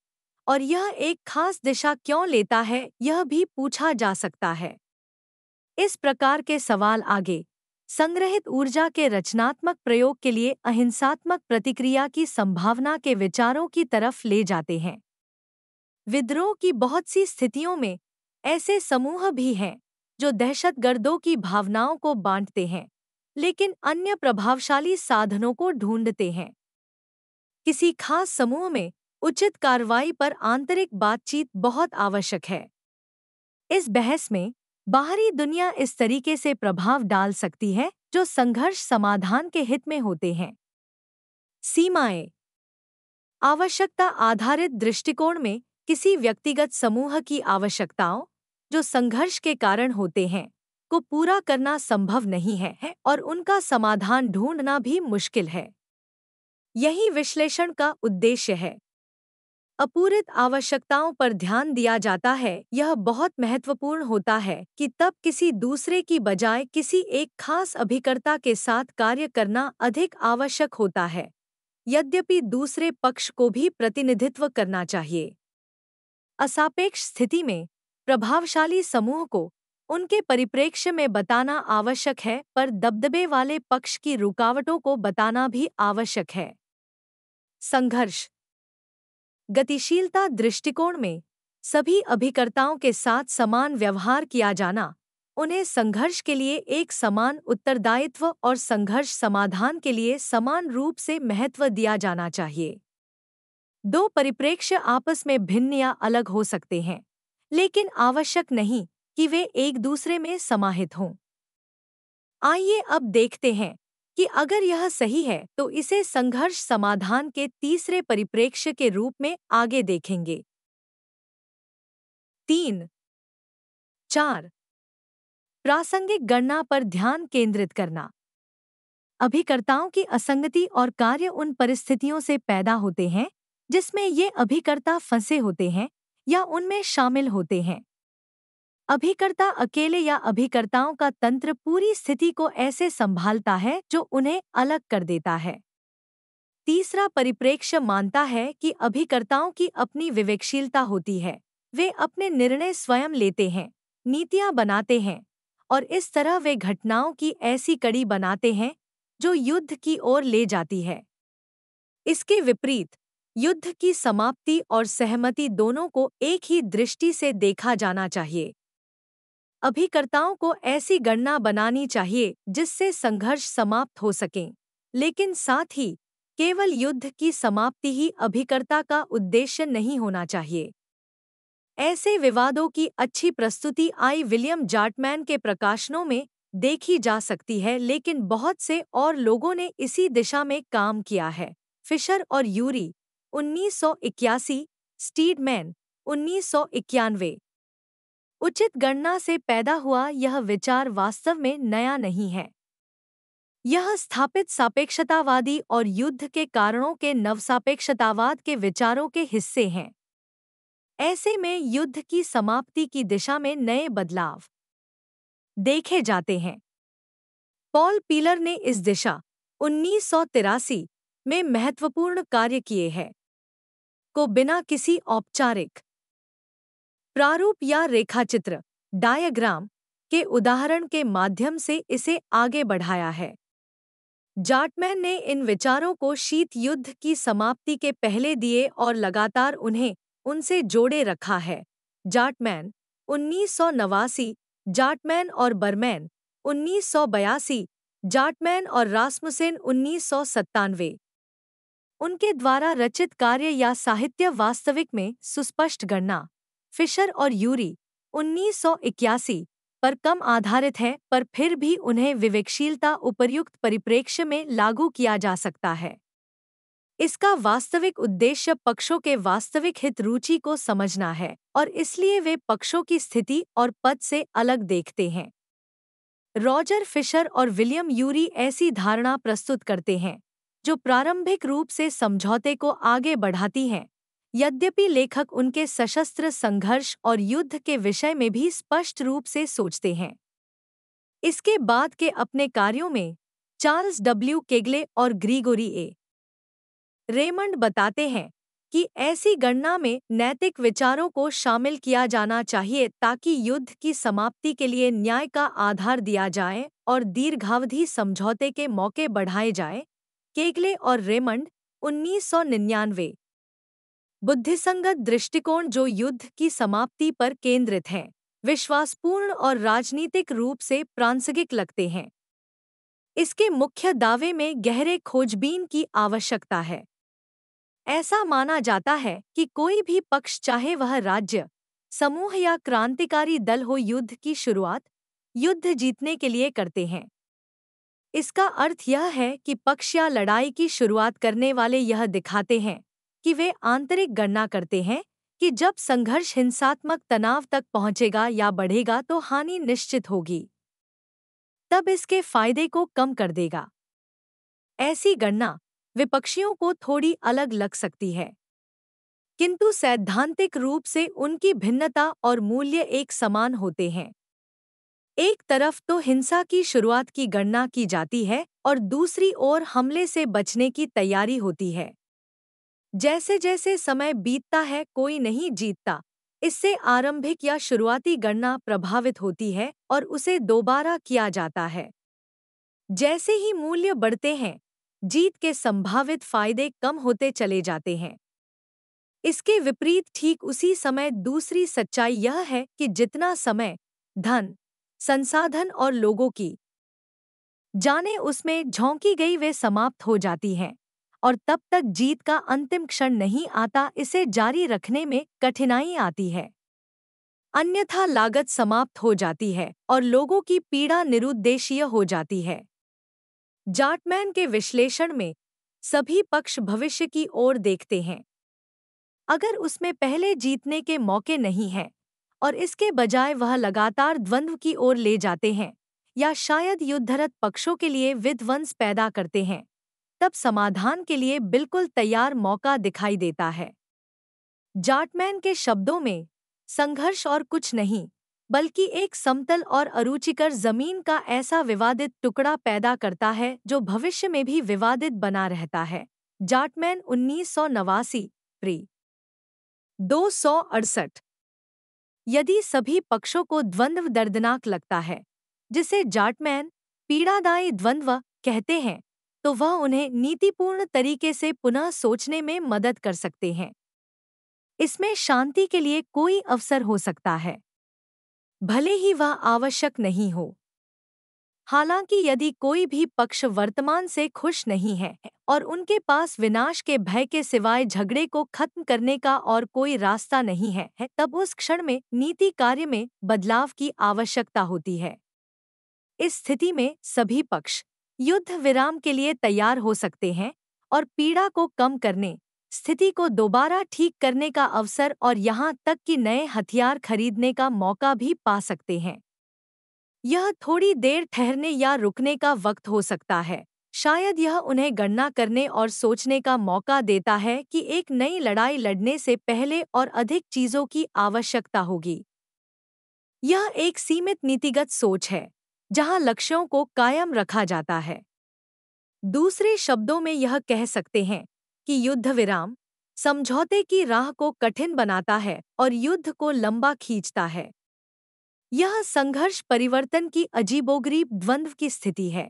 और यह एक खास दिशा क्यों लेता है यह भी पूछा जा सकता है। इस प्रकार के सवाल आगे संग्रहित ऊर्जा के रचनात्मक प्रयोग के लिए अहिंसात्मक प्रतिक्रिया की संभावना के विचारों की तरफ ले जाते हैं। विद्रोह की बहुत सी स्थितियों में ऐसे समूह भी हैं जो दहशतगर्दों की भावनाओं को बांटते हैं, लेकिन अन्य प्रभावशाली साधनों को ढूंढते हैं। किसी खास समूह में उचित कार्रवाई पर आंतरिक बातचीत बहुत आवश्यक है। इस बहस में बाहरी दुनिया इस तरीके से प्रभाव डाल सकती है जो संघर्ष समाधान के हित में होते हैं। सीमाएं। आवश्यकता आधारित दृष्टिकोण में किसी व्यक्तिगत समूह की आवश्यकताओं, जो संघर्ष के कारण होते हैं, को पूरा करना संभव नहीं है और उनका समाधान ढूंढना भी मुश्किल है। यही विश्लेषण का उद्देश्य है। अपूरित आवश्यकताओं पर ध्यान दिया जाता है। यह बहुत महत्वपूर्ण होता है कि तब किसी दूसरे की बजाय किसी एक खास अभिकर्ता के साथ कार्य करना अधिक आवश्यक होता है, यद्यपि दूसरे पक्ष को भी प्रतिनिधित्व करना चाहिए। असापेक्ष स्थिति में प्रभावशाली समूह को उनके परिप्रेक्ष्य में बताना आवश्यक है, पर दबदबे वाले पक्ष की रुकावटों को बताना भी आवश्यक है। संघर्ष गतिशीलता दृष्टिकोण में सभी अभिकर्ताओं के साथ समान व्यवहार किया जाना, उन्हें संघर्ष के लिए एक समान उत्तरदायित्व और संघर्ष समाधान के लिए समान रूप से महत्व दिया जाना चाहिए। दो परिप्रेक्ष्य आपस में भिन्न या अलग हो सकते हैं, लेकिन आवश्यक नहीं कि वे एक दूसरे में समाहित हों। आइए अब देखते हैं कि अगर यह सही है तो इसे संघर्ष समाधान के तीसरे परिप्रेक्ष्य के रूप में आगे देखेंगे। 3, 4 प्रासंगिक गणना पर ध्यान केंद्रित करना। अभिकर्ताओं की असंगति और कार्य उन परिस्थितियों से पैदा होते हैं जिसमें ये अभिकर्ता फंसे होते हैं या उनमें शामिल होते हैं। अभिकर्ता अकेले या अभिकर्ताओं का तंत्र पूरी स्थिति को ऐसे संभालता है जो उन्हें अलग कर देता है। तीसरा परिप्रेक्ष्य मानता है कि अभिकर्ताओं की अपनी विवेकशीलता होती है, वे अपने निर्णय स्वयं लेते हैं, नीतियां बनाते हैं, और इस तरह वे घटनाओं की ऐसी कड़ी बनाते हैं जो युद्ध की ओर ले जाती है। इसके विपरीत युद्ध की समाप्ति और सहमति दोनों को एक ही दृष्टि से देखा जाना चाहिए। अभिकर्ताओं को ऐसी गणना बनानी चाहिए जिससे संघर्ष समाप्त हो सके, लेकिन साथ ही केवल युद्ध की समाप्ति ही अभिकर्ता का उद्देश्य नहीं होना चाहिए। ऐसे विवादों की अच्छी प्रस्तुति आई विलियम जाटमैन के प्रकाशनों में देखी जा सकती है, लेकिन बहुत से और लोगों ने इसी दिशा में काम किया है। फिशर और यूरी 1981, स्टीडमैन 1991। उचित गणना से पैदा हुआ यह विचार वास्तव में नया नहीं है। यह स्थापित सापेक्षतावादी और युद्ध के कारणों के नवसापेक्षतावाद के विचारों के हिस्से हैं। ऐसे में युद्ध की समाप्ति की दिशा में नए बदलाव देखे जाते हैं। पॉल पीलर ने इस दिशा 1983 में महत्वपूर्ण कार्य किए हैं को बिना किसी औपचारिक प्रारूप या रेखाचित्र डायग्राम के उदाहरण के माध्यम से इसे आगे बढ़ाया है। जाटमैन ने इन विचारों को शीत युद्ध की समाप्ति के पहले दिए और लगातार उन्हें उनसे जोड़े रखा है। जाटमैन 1989, जाटमैन और बर्मैन 1982, जाटमैन और रासमुसेन 1997। उनके द्वारा रचित कार्य या साहित्य वास्तविक में सुस्पष्ट गणना फिशर और यूरी 1981 पर कम आधारित है, पर फिर भी उन्हें विवेकशीलता उपर्युक्त परिप्रेक्ष्य में लागू किया जा सकता है। इसका वास्तविक उद्देश्य पक्षों के वास्तविक हित रुचि को समझना है और इसलिए वे पक्षों की स्थिति और पद से अलग देखते हैं। रॉजर फिशर और विलियम यूरी ऐसी धारणा प्रस्तुत करते हैं जो प्रारंभिक रूप से समझौते को आगे बढ़ाती हैं, यद्यपि लेखक उनके सशस्त्र संघर्ष और युद्ध के विषय में भी स्पष्ट रूप से सोचते हैं। इसके बाद के अपने कार्यों में चार्ल्स डब्ल्यू केगले और ग्रीगोरी ए रेमंड बताते हैं कि ऐसी गणना में नैतिक विचारों को शामिल किया जाना चाहिए ताकि युद्ध की समाप्ति के लिए न्याय का आधार दिया जाए और दीर्घावधि समझौते के मौके बढ़ाए जाए। केगले और रेमंड 1999। बुद्धिसंगत दृष्टिकोण जो युद्ध की समाप्ति पर केंद्रित है, विश्वासपूर्ण और राजनीतिक रूप से प्रासंगिक लगते हैं। इसके मुख्य दावे में गहरे खोजबीन की आवश्यकता है। ऐसा माना जाता है कि कोई भी पक्ष, चाहे वह राज्य, समूह या क्रांतिकारी दल हो, युद्ध की शुरुआत युद्ध जीतने के लिए करते हैं। इसका अर्थ यह है कि पक्ष या लड़ाई की शुरुआत करने वाले यह दिखाते हैं कि वे आंतरिक गणना करते हैं कि जब संघर्ष हिंसात्मक तनाव तक पहुंचेगा या बढ़ेगा तो हानि निश्चित होगी, तब इसके फायदे को कम कर देगा। ऐसी गणना विपक्षियों को थोड़ी अलग लग सकती है, किंतु सैद्धांतिक रूप से उनकी भिन्नता और मूल्य एक समान होते हैं। एक तरफ तो हिंसा की शुरुआत की गणना की जाती है और दूसरी ओर हमले से बचने की तैयारी होती है। जैसे जैसे समय बीतता है कोई नहीं जीतता, इससे आरंभिक या शुरुआती गणना प्रभावित होती है और उसे दोबारा किया जाता है। जैसे ही मूल्य बढ़ते हैं, जीत के संभावित फायदे कम होते चले जाते हैं। इसके विपरीत ठीक उसी समय दूसरी सच्चाई यह है कि जितना समय, धन, संसाधन और लोगों की जाने उसमें झोंकी गई वे समाप्त हो जाती हैं और तब तक जीत का अंतिम क्षण नहीं आता, इसे जारी रखने में कठिनाई आती है। अन्यथा लागत समाप्त हो जाती है और लोगों की पीड़ा निरुद्देशीय हो जाती है। जाटमैन के विश्लेषण में सभी पक्ष भविष्य की ओर देखते हैं। अगर उसमें पहले जीतने के मौके नहीं हैं और इसके बजाय वह लगातार द्वंद्व की ओर ले जाते हैं या शायद युद्धरत पक्षों के लिए विध्वंस पैदा करते हैं, तब समाधान के लिए बिल्कुल तैयार मौका दिखाई देता है। जाटमैन के शब्दों में संघर्ष और कुछ नहीं बल्कि एक समतल और अरुचिकर जमीन का ऐसा विवादित टुकड़ा पैदा करता है जो भविष्य में भी विवादित बना रहता है। जाटमैन 1989, प्री 268। यदि सभी पक्षों को द्वंद्व दर्दनाक लगता है, जिसे जाटमैन पीड़ादायी द्वंद्व कहते हैं, तो वह उन्हें नीतिपूर्ण तरीके से पुनः सोचने में मदद कर सकते हैं। इसमें शांति के लिए कोई अवसर हो सकता है, भले ही वह आवश्यक नहीं हो। हालांकि यदि कोई भी पक्ष वर्तमान से खुश नहीं है और उनके पास विनाश के भय के सिवाय झगड़े को खत्म करने का और कोई रास्ता नहीं है, तब उस क्षण में नीति कार्य में बदलाव की आवश्यकता होती है। इस स्थिति में सभी पक्ष युद्ध विराम के लिए तैयार हो सकते हैं और पीड़ा को कम करने, स्थिति को दोबारा ठीक करने का अवसर और यहाँ तक कि नए हथियार खरीदने का मौका भी पा सकते हैं। यह थोड़ी देर ठहरने या रुकने का वक्त हो सकता है। शायद यह उन्हें गणना करने और सोचने का मौका देता है कि एक नई लड़ाई लड़ने से पहले और अधिक चीजों की आवश्यकता होगी। यह एक सीमित नीतिगत सोच है, जहां लक्ष्यों को कायम रखा जाता है। दूसरे शब्दों में यह कह सकते हैं कि युद्ध विराम समझौते की राह को कठिन बनाता है और युद्ध को लंबा खींचता है। यह संघर्ष परिवर्तन की अजीबोगरीब द्वंद्व की स्थिति है।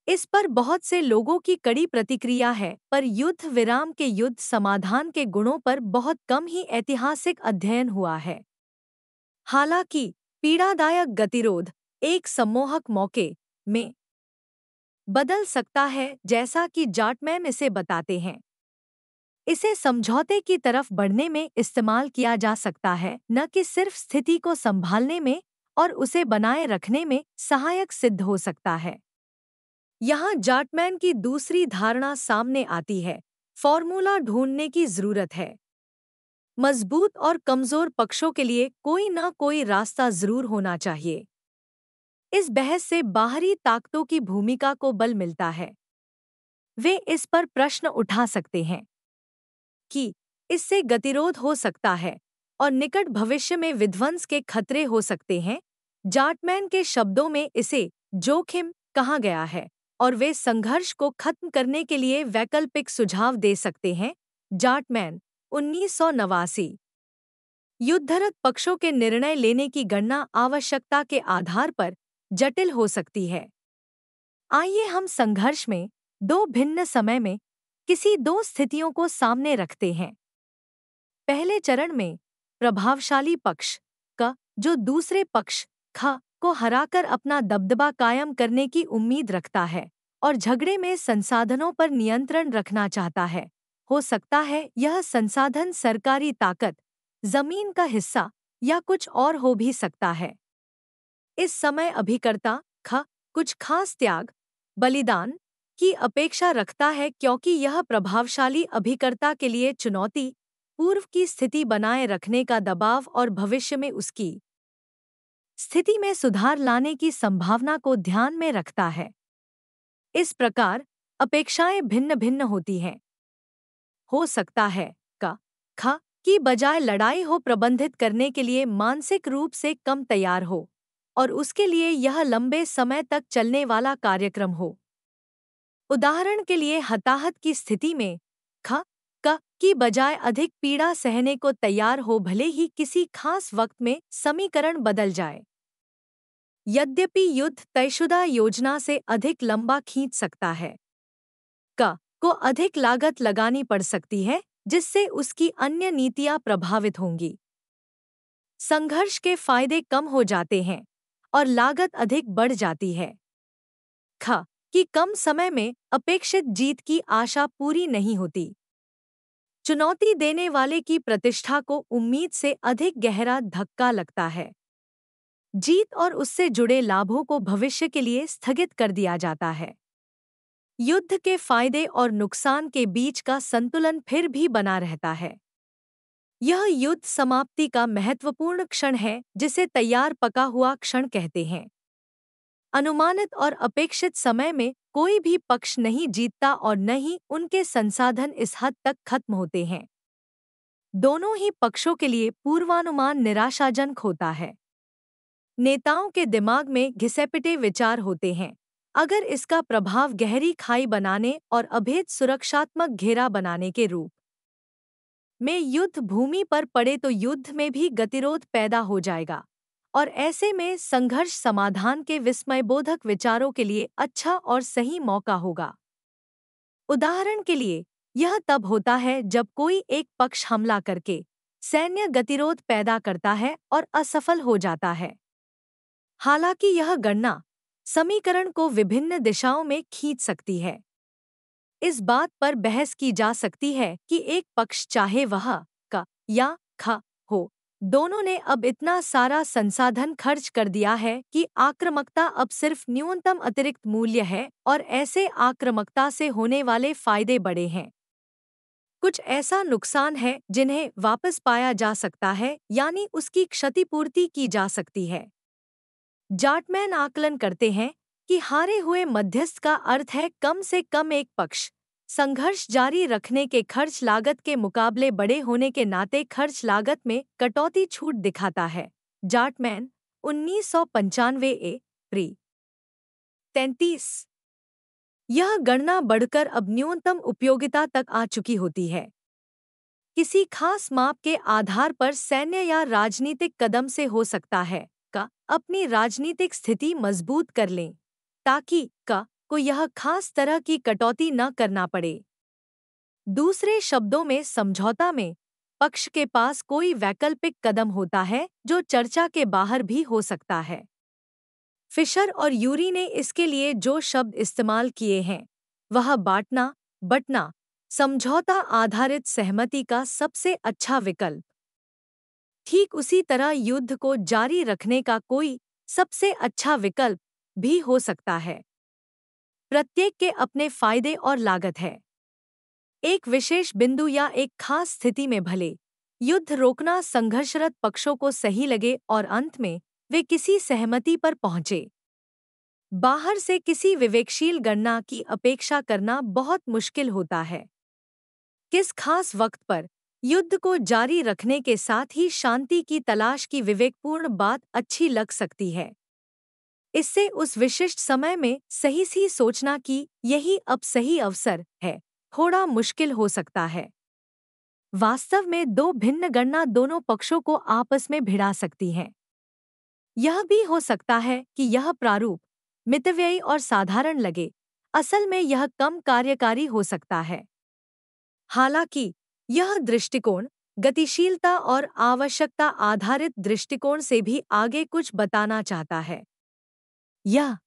इस पर बहुत से लोगों की कड़ी प्रतिक्रिया है, पर युद्ध विराम के युद्ध समाधान के गुणों पर बहुत कम ही ऐतिहासिक अध्ययन हुआ है। हालांकि पीड़ादायक गतिरोध एक सम्मोहक मौके में बदल सकता है, जैसा कि जाटमैन इसे बताते हैं। इसे समझौते की तरफ बढ़ने में इस्तेमाल किया जा सकता है, न कि सिर्फ स्थिति को संभालने में और उसे बनाए रखने में सहायक सिद्ध हो सकता है। यहाँ जाटमैन की दूसरी धारणा सामने आती है, फॉर्मूला ढूंढने की जरूरत है। मजबूत और कमजोर पक्षों के लिए कोई न कोई रास्ता जरूर होना चाहिए। इस बहस से बाहरी ताकतों की भूमिका को बल मिलता है। वे इस पर प्रश्न उठा सकते हैं कि इससे गतिरोध हो सकता है और निकट भविष्य में विध्वंस के खतरे हो सकते हैं। जाटमैन के शब्दों में इसे जोखिम कहा गया है और वे संघर्ष को खत्म करने के लिए वैकल्पिक सुझाव दे सकते हैं। जाटमैन 1989। युद्धरत पक्षों के निर्णय लेने की गणना आवश्यकता के आधार पर जटिल हो सकती है। आइए हम संघर्ष में दो भिन्न समय में किसी दो स्थितियों को सामने रखते हैं। पहले चरण में प्रभावशाली पक्ष क, जो दूसरे पक्ष ख को हराकर अपना दबदबा कायम करने की उम्मीद रखता है और झगड़े में संसाधनों पर नियंत्रण रखना चाहता है। हो सकता है यह संसाधन सरकारी ताकत, जमीन का हिस्सा या कुछ और हो भी सकता है। इस समय अभिकर्ता ख कुछ खास त्याग, बलिदान की अपेक्षा रखता है, क्योंकि यह प्रभावशाली अभिकर्ता के लिए चुनौती, पूर्व की स्थिति बनाए रखने का दबाव और भविष्य में उसकी स्थिति में सुधार लाने की संभावना को ध्यान में रखता है। इस प्रकार अपेक्षाएं भिन्न भिन्न होती हैं। हो सकता है क ख की बजाय लड़ाई हो प्रबंधित करने के लिए मानसिक रूप से कम तैयार हो और उसके लिए यह लंबे समय तक चलने वाला कार्यक्रम हो। उदाहरण के लिए हताहत की स्थिति में ख क की बजाय अधिक पीड़ा सहने को तैयार हो, भले ही किसी खास वक्त में समीकरण बदल जाए। यद्यपि युद्ध तयशुदा योजना से अधिक लंबा खींच सकता है, क को अधिक लागत लगानी पड़ सकती है, जिससे उसकी अन्य नीतियां प्रभावित होंगी। संघर्ष के फायदे कम हो जाते हैं और लागत अधिक बढ़ जाती है। ख कि कम समय में अपेक्षित जीत की आशा पूरी नहीं होती। चुनौती देने वाले की प्रतिष्ठा को उम्मीद से अधिक गहरा धक्का लगता है। जीत और उससे जुड़े लाभों को भविष्य के लिए स्थगित कर दिया जाता है। युद्ध के फायदे और नुकसान के बीच का संतुलन फिर भी बना रहता है। यह युद्ध समाप्ति का महत्वपूर्ण क्षण है, जिसे तैयार पका हुआ क्षण कहते हैं। अनुमानित और अपेक्षित समय में कोई भी पक्ष नहीं जीतता और न ही उनके संसाधन इस हद तक खत्म होते हैं। दोनों ही पक्षों के लिए पूर्वानुमान निराशाजनक होता है। नेताओं के दिमाग में घिसेपिटे विचार होते हैं। अगर इसका प्रभाव गहरी खाई बनाने और अभेद सुरक्षात्मक घेरा बनाने के रूप में युद्ध भूमि पर पड़े, तो युद्ध में भी गतिरोध पैदा हो जाएगा और ऐसे में संघर्ष समाधान के विस्मयबोधक विचारों के लिए अच्छा और सही मौका होगा। उदाहरण के लिए, यह तब होता है जब कोई एक पक्ष हमला करके सैन्य गतिरोध पैदा करता है और असफल हो जाता है। हालांकि यह गणना समीकरण को विभिन्न दिशाओं में खींच सकती है। इस बात पर बहस की जा सकती है कि एक पक्ष, चाहे वह क या ख हो, दोनों ने अब इतना सारा संसाधन खर्च कर दिया है कि आक्रामकता अब सिर्फ न्यूनतम अतिरिक्त मूल्य है और ऐसे आक्रामकता से होने वाले फायदे बड़े हैं। कुछ ऐसा नुकसान है जिन्हें वापस पाया जा सकता है, यानी उसकी क्षतिपूर्ति की जा सकती है। जाटमैन आकलन करते हैं कि हारे हुए मध्यस्थ का अर्थ है कम से कम एक पक्ष संघर्ष जारी रखने के खर्च लागत के मुकाबले बड़े होने के नाते खर्च लागत में कटौती छूट दिखाता है। जाटमैन 1995 प्री 33। यह गणना बढ़कर अब न्यूनतम उपयोगिता तक आ चुकी होती है। किसी खास माप के आधार पर सैन्य या राजनीतिक कदम से हो सकता है का अपनी राजनीतिक स्थिति मजबूत कर लें ताकि को यह खास तरह की कटौती न करना पड़े। दूसरे शब्दों में, समझौता में पक्ष के पास कोई वैकल्पिक कदम होता है जो चर्चा के बाहर भी हो सकता है। फिशर और यूरी ने इसके लिए जो शब्द इस्तेमाल किए हैं वह बांटना, बटना, समझौता आधारित सहमति का सबसे अच्छा विकल्प। ठीक उसी तरह युद्ध को जारी रखने का कोई सबसे अच्छा विकल्प भी हो सकता है। प्रत्येक के अपने फायदे और लागत है। एक विशेष बिंदु या एक खास स्थिति में भले युद्ध रोकना संघर्षरत पक्षों को सही लगे और अंत में वे किसी सहमति पर पहुंचे, बाहर से किसी विवेकशील गणना की अपेक्षा करना बहुत मुश्किल होता है। किस खास वक्त पर युद्ध को जारी रखने के साथ ही शांति की तलाश की विवेकपूर्ण बात अच्छी लग सकती है। इससे उस विशिष्ट समय में सही सी सोचना कि यही अब सही अवसर है थोड़ा मुश्किल हो सकता है। वास्तव में दो भिन्न गणना दोनों पक्षों को आपस में भिड़ा सकती हैं। यह भी हो सकता है कि यह प्रारूप मितव्ययी और साधारण लगे, असल में यह कम कार्यकारी हो सकता है। हालांकि यह दृष्टिकोण गतिशीलता और आवश्यकता आधारित दृष्टिकोण से भी आगे कुछ बताना चाहता है। यह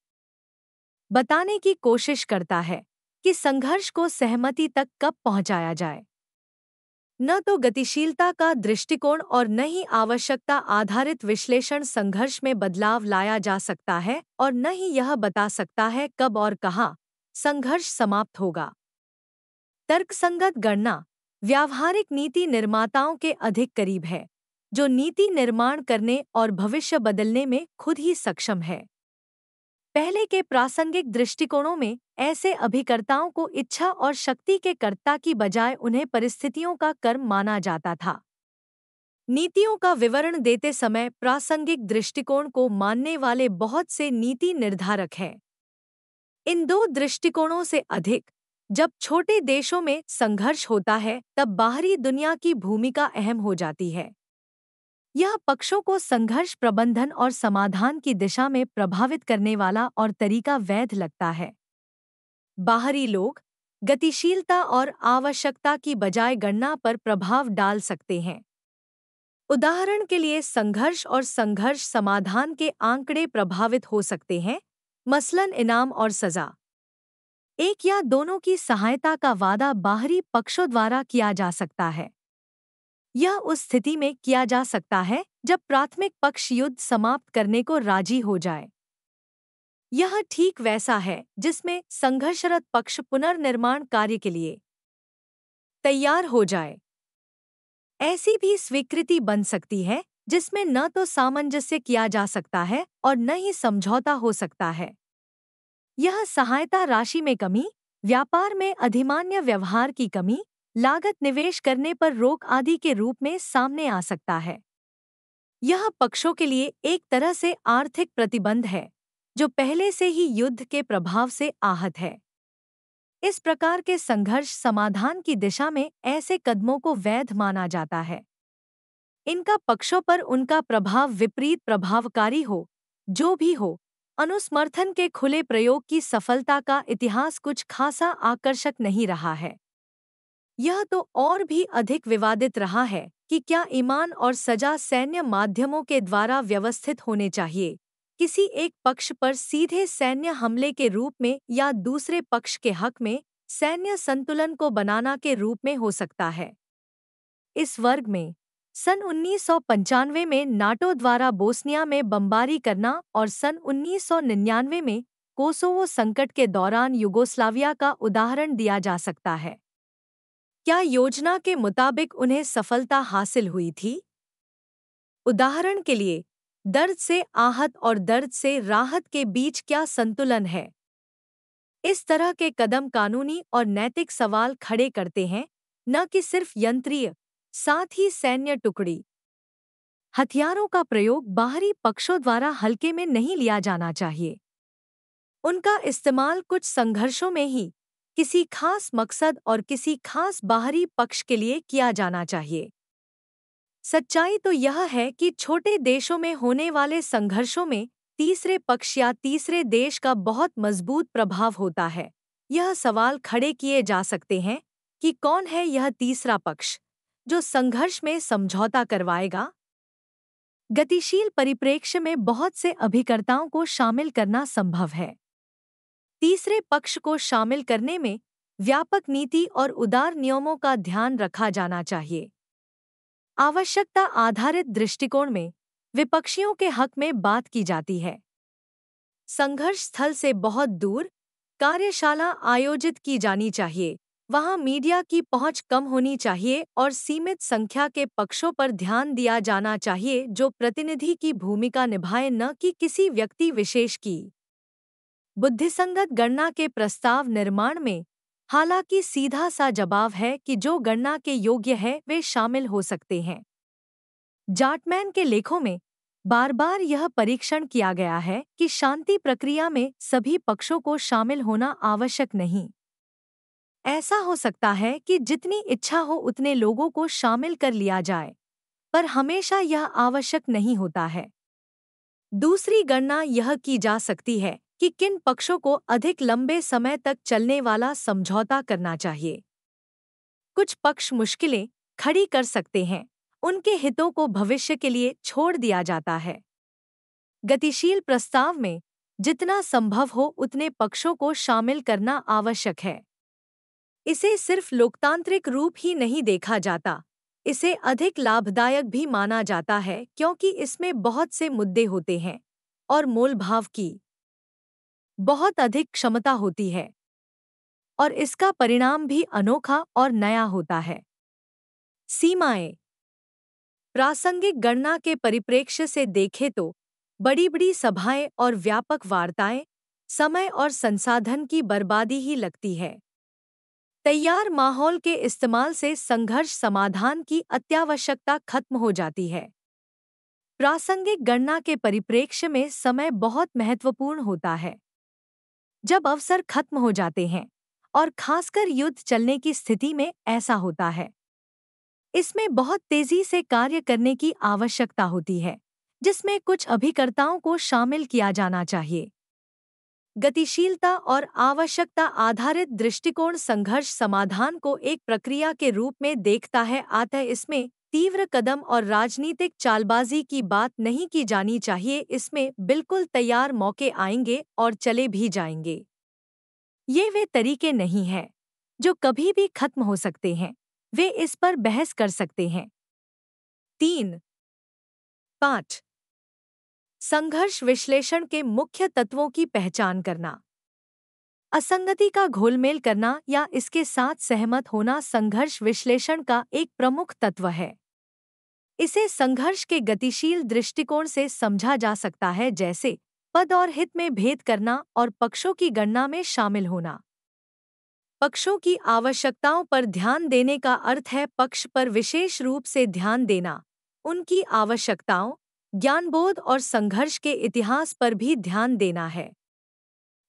बताने की कोशिश करता है कि संघर्ष को सहमति तक कब पहुंचाया जाए। न तो गतिशीलता का दृष्टिकोण और न ही आवश्यकता आधारित विश्लेषण संघर्ष में बदलाव लाया जा सकता है और न ही यह बता सकता है कब और कहाँ संघर्ष समाप्त होगा। तर्कसंगत गणना व्यावहारिक नीति निर्माताओं के अधिक करीब है, जो नीति निर्माण करने और भविष्य बदलने में खुद ही सक्षम है। पहले के प्रासंगिक दृष्टिकोणों में ऐसे अभिकर्ताओं को इच्छा और शक्ति के कर्ता की बजाय उन्हें परिस्थितियों का कर्म माना जाता था। नीतियों का विवरण देते समय प्रासंगिक दृष्टिकोण को मानने वाले बहुत से नीति निर्धारक हैं। इन दो दृष्टिकोणों से अधिक, जब छोटे देशों में संघर्ष होता है तब बाहरी दुनिया की भूमिका अहम हो जाती है। यह पक्षों को संघर्ष प्रबंधन और समाधान की दिशा में प्रभावित करने वाला और तरीका वैध लगता है। बाहरी लोग गतिशीलता और आवश्यकता की बजाय गणना पर प्रभाव डाल सकते हैं। उदाहरण के लिए, संघर्ष और संघर्ष समाधान के आंकड़े प्रभावित हो सकते हैं, मसलन इनाम और सजा। एक या दोनों की सहायता का वादा बाहरी पक्षों द्वारा किया जा सकता है। यह उस स्थिति में किया जा सकता है जब प्राथमिक पक्ष युद्ध समाप्त करने को राजी हो जाए। यह ठीक वैसा है जिसमें संघर्षरत पक्ष पुनर्निर्माण कार्य के लिए तैयार हो जाए। ऐसी भी स्वीकृति बन सकती है जिसमें न तो सामंजस्य किया जा सकता है और न ही समझौता हो सकता है। यह सहायता राशि में कमी, व्यापार में अधिमान्य व्यवहार की कमी, लागत निवेश करने पर रोक आदि के रूप में सामने आ सकता है। यह पक्षों के लिए एक तरह से आर्थिक प्रतिबंध है जो पहले से ही युद्ध के प्रभाव से आहत है। इस प्रकार के संघर्ष समाधान की दिशा में ऐसे कदमों को वैध माना जाता है। इनका पक्षों पर उनका प्रभाव विपरीत प्रभावकारी हो, जो भी हो, अनुस्मर्थन के खुले प्रयोग की सफलता का इतिहास कुछ खासा आकर्षक नहीं रहा है। यह तो और भी अधिक विवादित रहा है कि क्या ईमान और सजा सैन्य माध्यमों के द्वारा व्यवस्थित होने चाहिए, किसी एक पक्ष पर सीधे सैन्य हमले के रूप में या दूसरे पक्ष के हक में सैन्य संतुलन को बनाना के रूप में हो सकता है। इस वर्ग में सन 1995 में नाटो द्वारा बोस्निया में बमबारी करना और सन 1999 में कोसोवो संकट के दौरान युगोस्लाविया का उदाहरण दिया जा सकता है। क्या योजना के मुताबिक उन्हें सफलता हासिल हुई थी? उदाहरण के लिए, दर्द से आहत और दर्द से राहत के बीच क्या संतुलन है? इस तरह के कदम कानूनी और नैतिक सवाल खड़े करते हैं, न कि सिर्फ यंत्रीय। साथ ही सैन्य टुकड़ी हथियारों का प्रयोग बाहरी पक्षों द्वारा हल्के में नहीं लिया जाना चाहिए। उनका इस्तेमाल कुछ संघर्षों में ही किसी खास मकसद और किसी खास बाहरी पक्ष के लिए किया जाना चाहिए। सच्चाई तो यह है कि छोटे देशों में होने वाले संघर्षों में तीसरे पक्ष या तीसरे देश का बहुत मजबूत प्रभाव होता है। यह सवाल खड़े किए जा सकते हैं कि कौन है यह तीसरा पक्ष जो संघर्ष में समझौता करवाएगा। गतिशील परिप्रेक्ष्य में बहुत से अभिकर्ताओं को शामिल करना संभव है। तीसरे पक्ष को शामिल करने में व्यापक नीति और उदार नियमों का ध्यान रखा जाना चाहिए। आवश्यकता आधारित दृष्टिकोण में विपक्षियों के हक में बात की जाती है। संघर्ष स्थल से बहुत दूर कार्यशाला आयोजित की जानी चाहिए, वहां मीडिया की पहुंच कम होनी चाहिए और सीमित संख्या के पक्षों पर ध्यान दिया जाना चाहिए जो प्रतिनिधि की भूमिका निभाए, न कि किसी व्यक्ति विशेष की। बुद्धिसंगत गणना के प्रस्ताव निर्माण में हालांकि सीधा सा जवाब है कि जो गणना के योग्य है वे शामिल हो सकते हैं। जाटमैन के लेखों में बार बार यह परीक्षण किया गया है कि शांति प्रक्रिया में सभी पक्षों को शामिल होना आवश्यक नहीं। ऐसा हो सकता है कि जितनी इच्छा हो उतने लोगों को शामिल कर लिया जाए, पर हमेशा यह आवश्यक नहीं होता है। दूसरी गणना यह की जा सकती है कि किन पक्षों को अधिक लंबे समय तक चलने वाला समझौता करना चाहिए। कुछ पक्ष मुश्किलें खड़ी कर सकते हैं, उनके हितों को भविष्य के लिए छोड़ दिया जाता है। गतिशील प्रस्ताव में जितना संभव हो उतने पक्षों को शामिल करना आवश्यक है। इसे सिर्फ लोकतांत्रिक रूप ही नहीं देखा जाता, इसे अधिक लाभदायक भी माना जाता है क्योंकि इसमें बहुत से मुद्दे होते हैं और मोलभाव की बहुत अधिक क्षमता होती है और इसका परिणाम भी अनोखा और नया होता है। सीमाएं प्रासंगिक गणना के परिप्रेक्ष्य से देखें तो बड़ी बड़ी सभाएं और व्यापक वार्ताएं समय और संसाधन की बर्बादी ही लगती है। तैयार माहौल के इस्तेमाल से संघर्ष समाधान की अत्यावश्यकता खत्म हो जाती है। प्रासंगिक गणना के परिप्रेक्ष्य में समय बहुत महत्वपूर्ण होता है। जब अवसर खत्म हो जाते हैं और खासकर युद्ध चलने की स्थिति में ऐसा होता है, इसमें बहुत तेजी से कार्य करने की आवश्यकता होती है, जिसमें कुछ अभिकर्ताओं को शामिल किया जाना चाहिए। गतिशीलता और आवश्यकता आधारित दृष्टिकोण संघर्ष समाधान को एक प्रक्रिया के रूप में देखता है, अतः इसमें तीव्र कदम और राजनीतिक चालबाजी की बात नहीं की जानी चाहिए। इसमें बिल्कुल तैयार मौके आएंगे और चले भी जाएंगे। ये वे तरीके नहीं हैं जो कभी भी खत्म हो सकते हैं, वे इस पर बहस कर सकते हैं। 3.5 संघर्ष विश्लेषण के मुख्य तत्वों की पहचान करना। असंगति का घोलमेल करना या इसके साथ सहमत होना संघर्ष विश्लेषण का एक प्रमुख तत्व है। इसे संघर्ष के गतिशील दृष्टिकोण से समझा जा सकता है, जैसे पद और हित में भेद करना और पक्षों की गणना में शामिल होना। पक्षों की आवश्यकताओं पर ध्यान देने का अर्थ है पक्ष पर विशेष रूप से ध्यान देना, उनकी आवश्यकताओं, ज्ञानबोध और संघर्ष के इतिहास पर भी ध्यान देना है।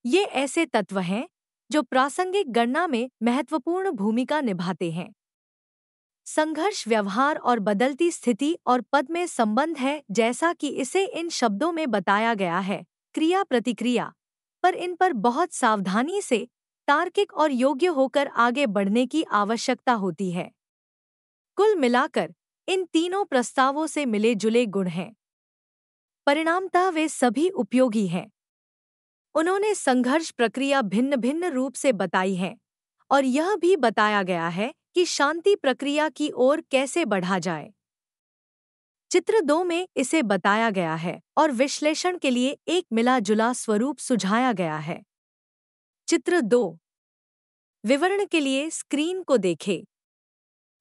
ये ऐसे तत्व हैं जो प्रासंगिक गणना में महत्वपूर्ण भूमिका निभाते हैं। संघर्ष व्यवहार और बदलती स्थिति और पद में संबंध है, जैसा कि इसे इन शब्दों में बताया गया है। क्रिया प्रतिक्रिया, पर इन पर बहुत सावधानी से तार्किक और योग्य होकर आगे बढ़ने की आवश्यकता होती है। कुल मिलाकर इन तीनों प्रस्तावों से मिले जुले गुण हैं। परिणामतः वे सभी उपयोगी हैं। उन्होंने संघर्ष प्रक्रिया भिन्न भिन्न रूप से बताई है और यह भी बताया गया है कि शांति प्रक्रिया की ओर कैसे बढ़ा जाए। चित्र 2 में इसे बताया गया है और विश्लेषण के लिए एक मिला-जुला स्वरूप सुझाया गया है। चित्र 2 विवरण के लिए स्क्रीन को देखें।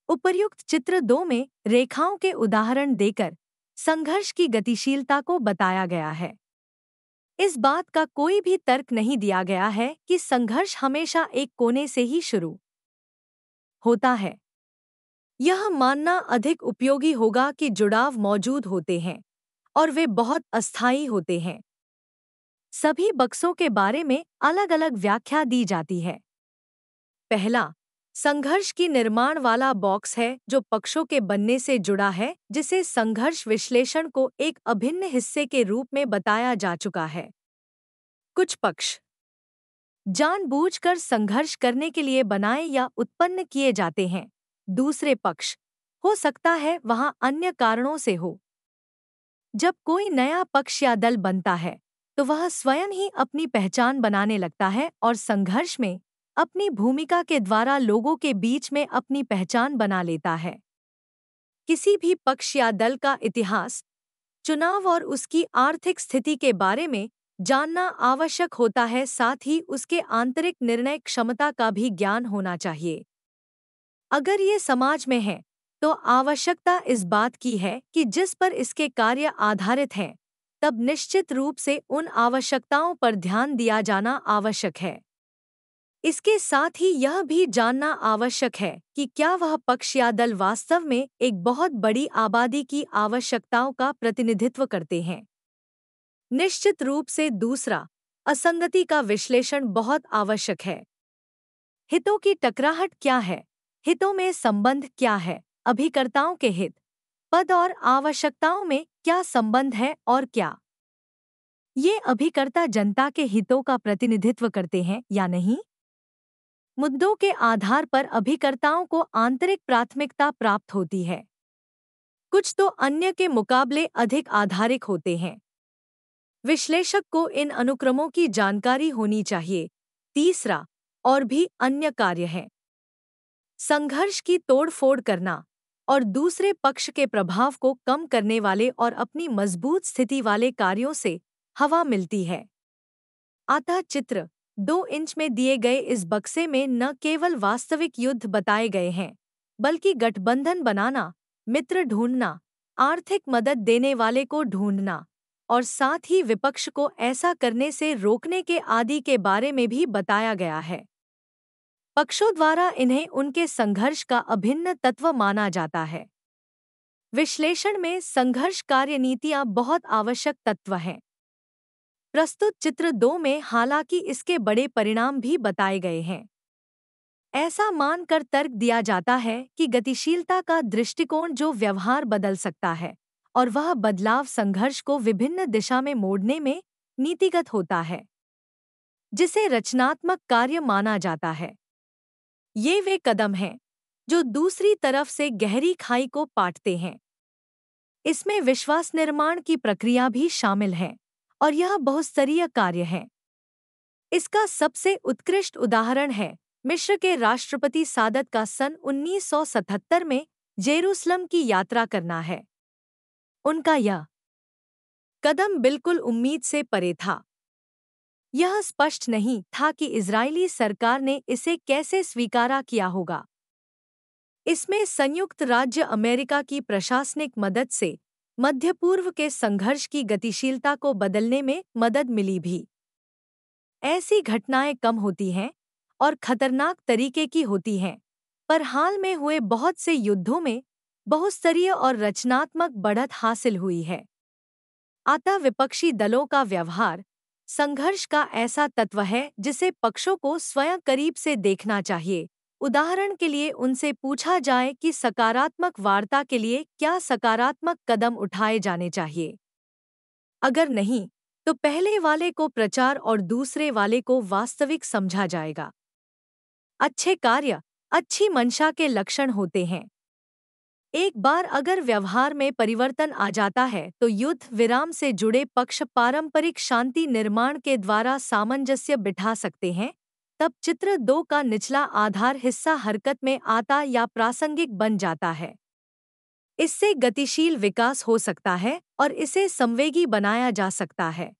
उपर्युक्त चित्र 2 में रेखाओं के उदाहरण देकर संघर्ष की गतिशीलता को बताया गया है। इस बात का कोई भी तर्क नहीं दिया गया है कि संघर्ष हमेशा एक कोने से ही शुरू होता है। यह मानना अधिक उपयोगी होगा कि जुड़ाव मौजूद होते हैं और वे बहुत अस्थायी होते हैं। सभी बक्सों के बारे में अलग-अलग व्याख्या दी जाती है। पहला, संघर्ष की निर्माण वाला बॉक्स है जो पक्षों के बनने से जुड़ा है, जिसे संघर्ष विश्लेषण को एक अभिन्न हिस्से के रूप में बताया जा चुका है। कुछ पक्ष जानबूझकर संघर्ष करने के लिए बनाए या उत्पन्न किए जाते हैं। दूसरे पक्ष हो सकता है वहां अन्य कारणों से हो। जब कोई नया पक्ष या दल बनता है तो वह स्वयं ही अपनी पहचान बनाने लगता है और संघर्ष में अपनी भूमिका के द्वारा लोगों के बीच में अपनी पहचान बना लेता है। किसी भी पक्ष या दल का इतिहास, चुनाव और उसकी आर्थिक स्थिति के बारे में जानना आवश्यक होता है, साथ ही उसके आंतरिक निर्णय क्षमता का भी ज्ञान होना चाहिए। अगर ये समाज में है तो आवश्यकता इस बात की है कि जिस पर इसके कार्य आधारित हैं, तब निश्चित रूप से उन आवश्यकताओं पर ध्यान दिया जाना आवश्यक है। इसके साथ ही यह भी जानना आवश्यक है कि क्या वह पक्ष या दल वास्तव में एक बहुत बड़ी आबादी की आवश्यकताओं का प्रतिनिधित्व करते हैं। निश्चित रूप से दूसरा, असंगति का विश्लेषण बहुत आवश्यक है। हितों की टकराहट क्या है? हितों में संबंध क्या है? अभिकर्ताओं के हित, पद और आवश्यकताओं में क्या संबंध है और क्या ये अभिकर्ता जनता के हितों का प्रतिनिधित्व करते हैं या नहीं? मुद्दों के आधार पर अभिकर्ताओं को आंतरिक प्राथमिकता प्राप्त होती है। कुछ तो अन्य के मुकाबले अधिक आधारिक होते हैं। विश्लेषक को इन अनुक्रमों की जानकारी होनी चाहिए। तीसरा, और भी अन्य कार्य हैं। संघर्ष की तोड़फोड़ करना और दूसरे पक्ष के प्रभाव को कम करने वाले और अपनी मजबूत स्थिति वाले कार्यों से हवा मिलती है। अतः चित्र 2 इंच में दिए गए इस बक्से में न केवल वास्तविक युद्ध बताए गए हैं, बल्कि गठबंधन बनाना, मित्र ढूंढना, आर्थिक मदद देने वाले को ढूंढना और साथ ही विपक्ष को ऐसा करने से रोकने के आदि के बारे में भी बताया गया है। पक्षों द्वारा इन्हें उनके संघर्ष का अभिन्न तत्व माना जाता है। विश्लेषण में संघर्ष कार्यनीतियां बहुत आवश्यक तत्व हैं। प्रस्तुत चित्र 2 में हालांकि इसके बड़े परिणाम भी बताए गए हैं। ऐसा मानकर तर्क दिया जाता है कि गतिशीलता का दृष्टिकोण जो व्यवहार बदल सकता है और वह बदलाव संघर्ष को विभिन्न दिशा में मोड़ने में नीतिगत होता है, जिसे रचनात्मक कार्य माना जाता है। ये वे कदम हैं जो दूसरी तरफ से गहरी खाई को पाटते हैं। इसमें विश्वास निर्माण की प्रक्रिया भी शामिल है और यह बहुस्तरीय कार्य है। इसका सबसे उत्कृष्ट उदाहरण है मिस्र के राष्ट्रपति सादत का सन 1977 में जेरूसलम की यात्रा करना है। उनका यह कदम बिल्कुल उम्मीद से परे था। यह स्पष्ट नहीं था कि इजरायली सरकार ने इसे कैसे स्वीकारा किया होगा। इसमें संयुक्त राज्य अमेरिका की प्रशासनिक मदद से मध्य पूर्व के संघर्ष की गतिशीलता को बदलने में मदद मिली भी। ऐसी घटनाएं कम होती हैं और खतरनाक तरीके की होती हैं, पर हाल में हुए बहुत से युद्धों में बहुस्तरीय और रचनात्मक बढ़त हासिल हुई है। अतः विपक्षी दलों का व्यवहार संघर्ष का ऐसा तत्व है जिसे पक्षों को स्वयं करीब से देखना चाहिए। उदाहरण के लिए उनसे पूछा जाए कि सकारात्मक वार्ता के लिए क्या सकारात्मक कदम उठाए जाने चाहिए। अगर नहीं, तो पहले वाले को प्रचार और दूसरे वाले को वास्तविक समझा जाएगा। अच्छे कार्य अच्छी मंशा के लक्षण होते हैं। एक बार अगर व्यवहार में परिवर्तन आ जाता है तो युद्ध विराम से जुड़े पक्ष पारंपरिक शांति निर्माण के द्वारा सामंजस्य बिठा सकते हैं। तब चित्र 2 का निचला आधार हिस्सा हरकत में आता या प्रासंगिक बन जाता है। इससे गतिशील विकास हो सकता है और इसे संवेगी बनाया जा सकता है।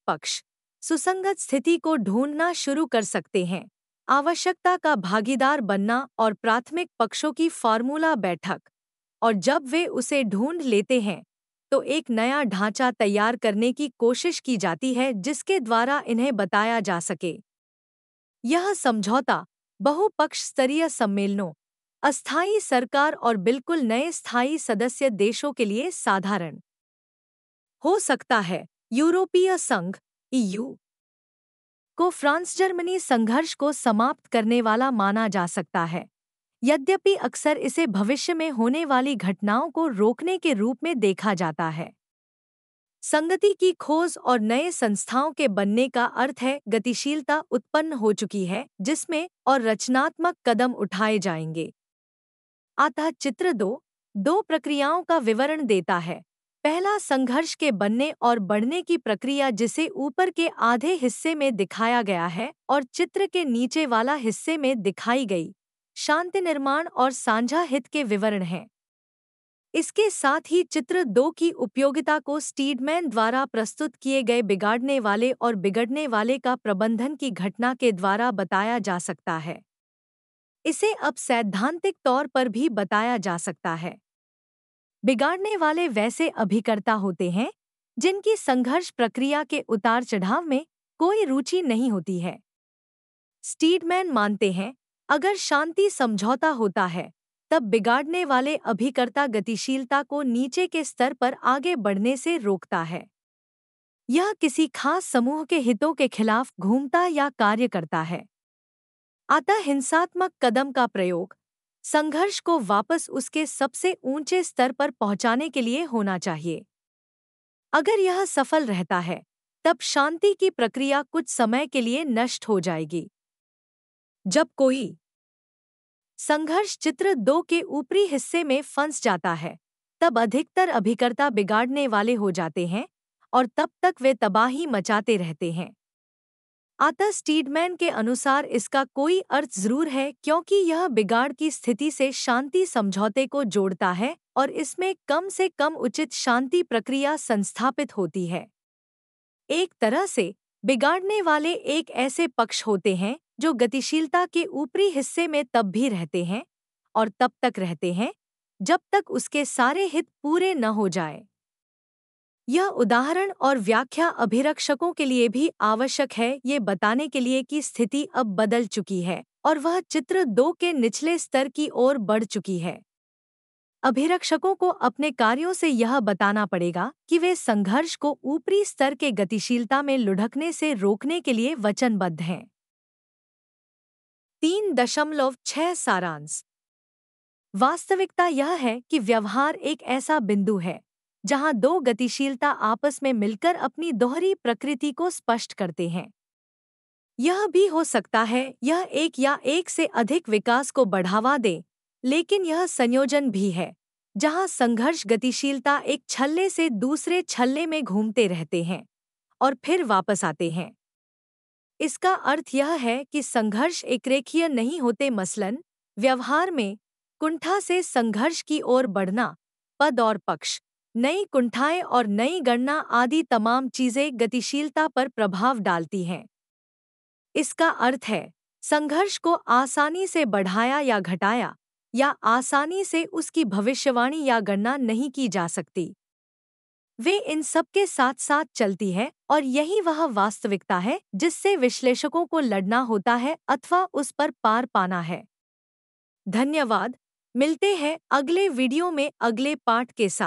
पक्ष सुसंगत स्थिति को ढूंढना शुरू कर सकते हैं। आवश्यकता का भागीदार बनना और प्राथमिक पक्षों की फार्मूला बैठक, और जब वे उसे ढूंढ लेते हैं तो एक नया ढांचा तैयार करने की कोशिश की जाती है जिसके द्वारा इन्हें बताया जा सके। यह समझौता बहुपक्ष स्तरीय सम्मेलनों, अस्थायी सरकार और बिल्कुल नए स्थायी सदस्य देशों के लिए साधारण हो सकता है। यूरोपीय संघ (EU) को फ्रांस जर्मनी संघर्ष को समाप्त करने वाला माना जा सकता है, यद्यपि अक्सर इसे भविष्य में होने वाली घटनाओं को रोकने के रूप में देखा जाता है। संगति की खोज और नए संस्थाओं के बनने का अर्थ है गतिशीलता उत्पन्न हो चुकी है जिसमें और रचनात्मक कदम उठाए जाएंगे। अतः चित्र 2 प्रक्रियाओं का विवरण देता है। पहला, संघर्ष के बनने और बढ़ने की प्रक्रिया जिसे ऊपर के आधे हिस्से में दिखाया गया है और चित्र के नीचे वाला हिस्से में दिखाई गई शांति निर्माण और साझा हित के विवरण हैं। इसके साथ ही चित्र 2 की उपयोगिता को स्टीडमैन द्वारा प्रस्तुत किए गए बिगाड़ने वाले और बिगड़ने वाले का प्रबंधन की घटना के द्वारा बताया जा सकता है। इसे अब सैद्धांतिक तौर पर भी बताया जा सकता है। बिगाड़ने वाले वैसे अभिकर्ता होते हैं जिनकी संघर्ष प्रक्रिया के उतार चढ़ाव में कोई रुचि नहीं होती है। स्टीडमैन मानते हैं, अगर शांति समझौता होता है तब बिगाड़ने वाले अभिकर्ता गतिशीलता को नीचे के स्तर पर आगे बढ़ने से रोकता है। यह किसी खास समूह के हितों के खिलाफ घूमता या कार्य करता है। अतः हिंसात्मक कदम का प्रयोग संघर्ष को वापस उसके सबसे ऊंचे स्तर पर पहुंचाने के लिए होना चाहिए। अगर यह सफल रहता है तब शांति की प्रक्रिया कुछ समय के लिए नष्ट हो जाएगी। जब कोई संघर्ष चित्र 2 के ऊपरी हिस्से में फंस जाता है तब अधिकतर अभिकर्ता बिगाड़ने वाले हो जाते हैं और तब तक वे तबाही मचाते रहते हैं। अतः स्टीडमैन के अनुसार इसका कोई अर्थ जरूर है क्योंकि यह बिगाड़ की स्थिति से शांति समझौते को जोड़ता है और इसमें कम से कम उचित शांति प्रक्रिया संस्थापित होती है। एक तरह से बिगाड़ने वाले एक ऐसे पक्ष होते हैं जो गतिशीलता के ऊपरी हिस्से में तब भी रहते हैं और तब तक रहते हैं जब तक उसके सारे हित पूरे न हो जाए। यह उदाहरण और व्याख्या अभिरक्षकों के लिए भी आवश्यक है ये बताने के लिए कि स्थिति अब बदल चुकी है और वह चित्र 2 के निचले स्तर की ओर बढ़ चुकी है। अभिरक्षकों को अपने कार्यों से यह बताना पड़ेगा कि वे संघर्ष को ऊपरी स्तर के गतिशीलता में लुढ़कने से रोकने के लिए वचनबद्ध हैं। 3.6 सारांश। वास्तविकता यह है कि व्यवहार एक ऐसा बिंदु है जहां 2 गतिशीलता आपस में मिलकर अपनी दोहरी प्रकृति को स्पष्ट करते हैं। यह भी हो सकता है यह एक या एक से अधिक विकास को बढ़ावा दे, लेकिन यह संयोजन भी है जहां संघर्ष गतिशीलता एक छल्ले से दूसरे छल्ले में घूमते रहते हैं और फिर वापस आते हैं। इसका अर्थ यह है कि संघर्ष एकरेखीय नहीं होते। मसलन व्यवहार में कुंठा से संघर्ष की ओर बढ़ना, पद और पक्ष, नई कुंठाएं और नई गणना आदि तमाम चीजें गतिशीलता पर प्रभाव डालती हैं। इसका अर्थ है संघर्ष को आसानी से बढ़ाया या घटाया या आसानी से उसकी भविष्यवाणी या गणना नहीं की जा सकती। वे इन सब के साथ साथ चलती है और यही वह वास्तविकता है जिससे विश्लेषकों को लड़ना होता है अथवा उस पर पार पाना है। धन्यवाद। मिलते हैं अगले वीडियो में अगले पाठ के साथ।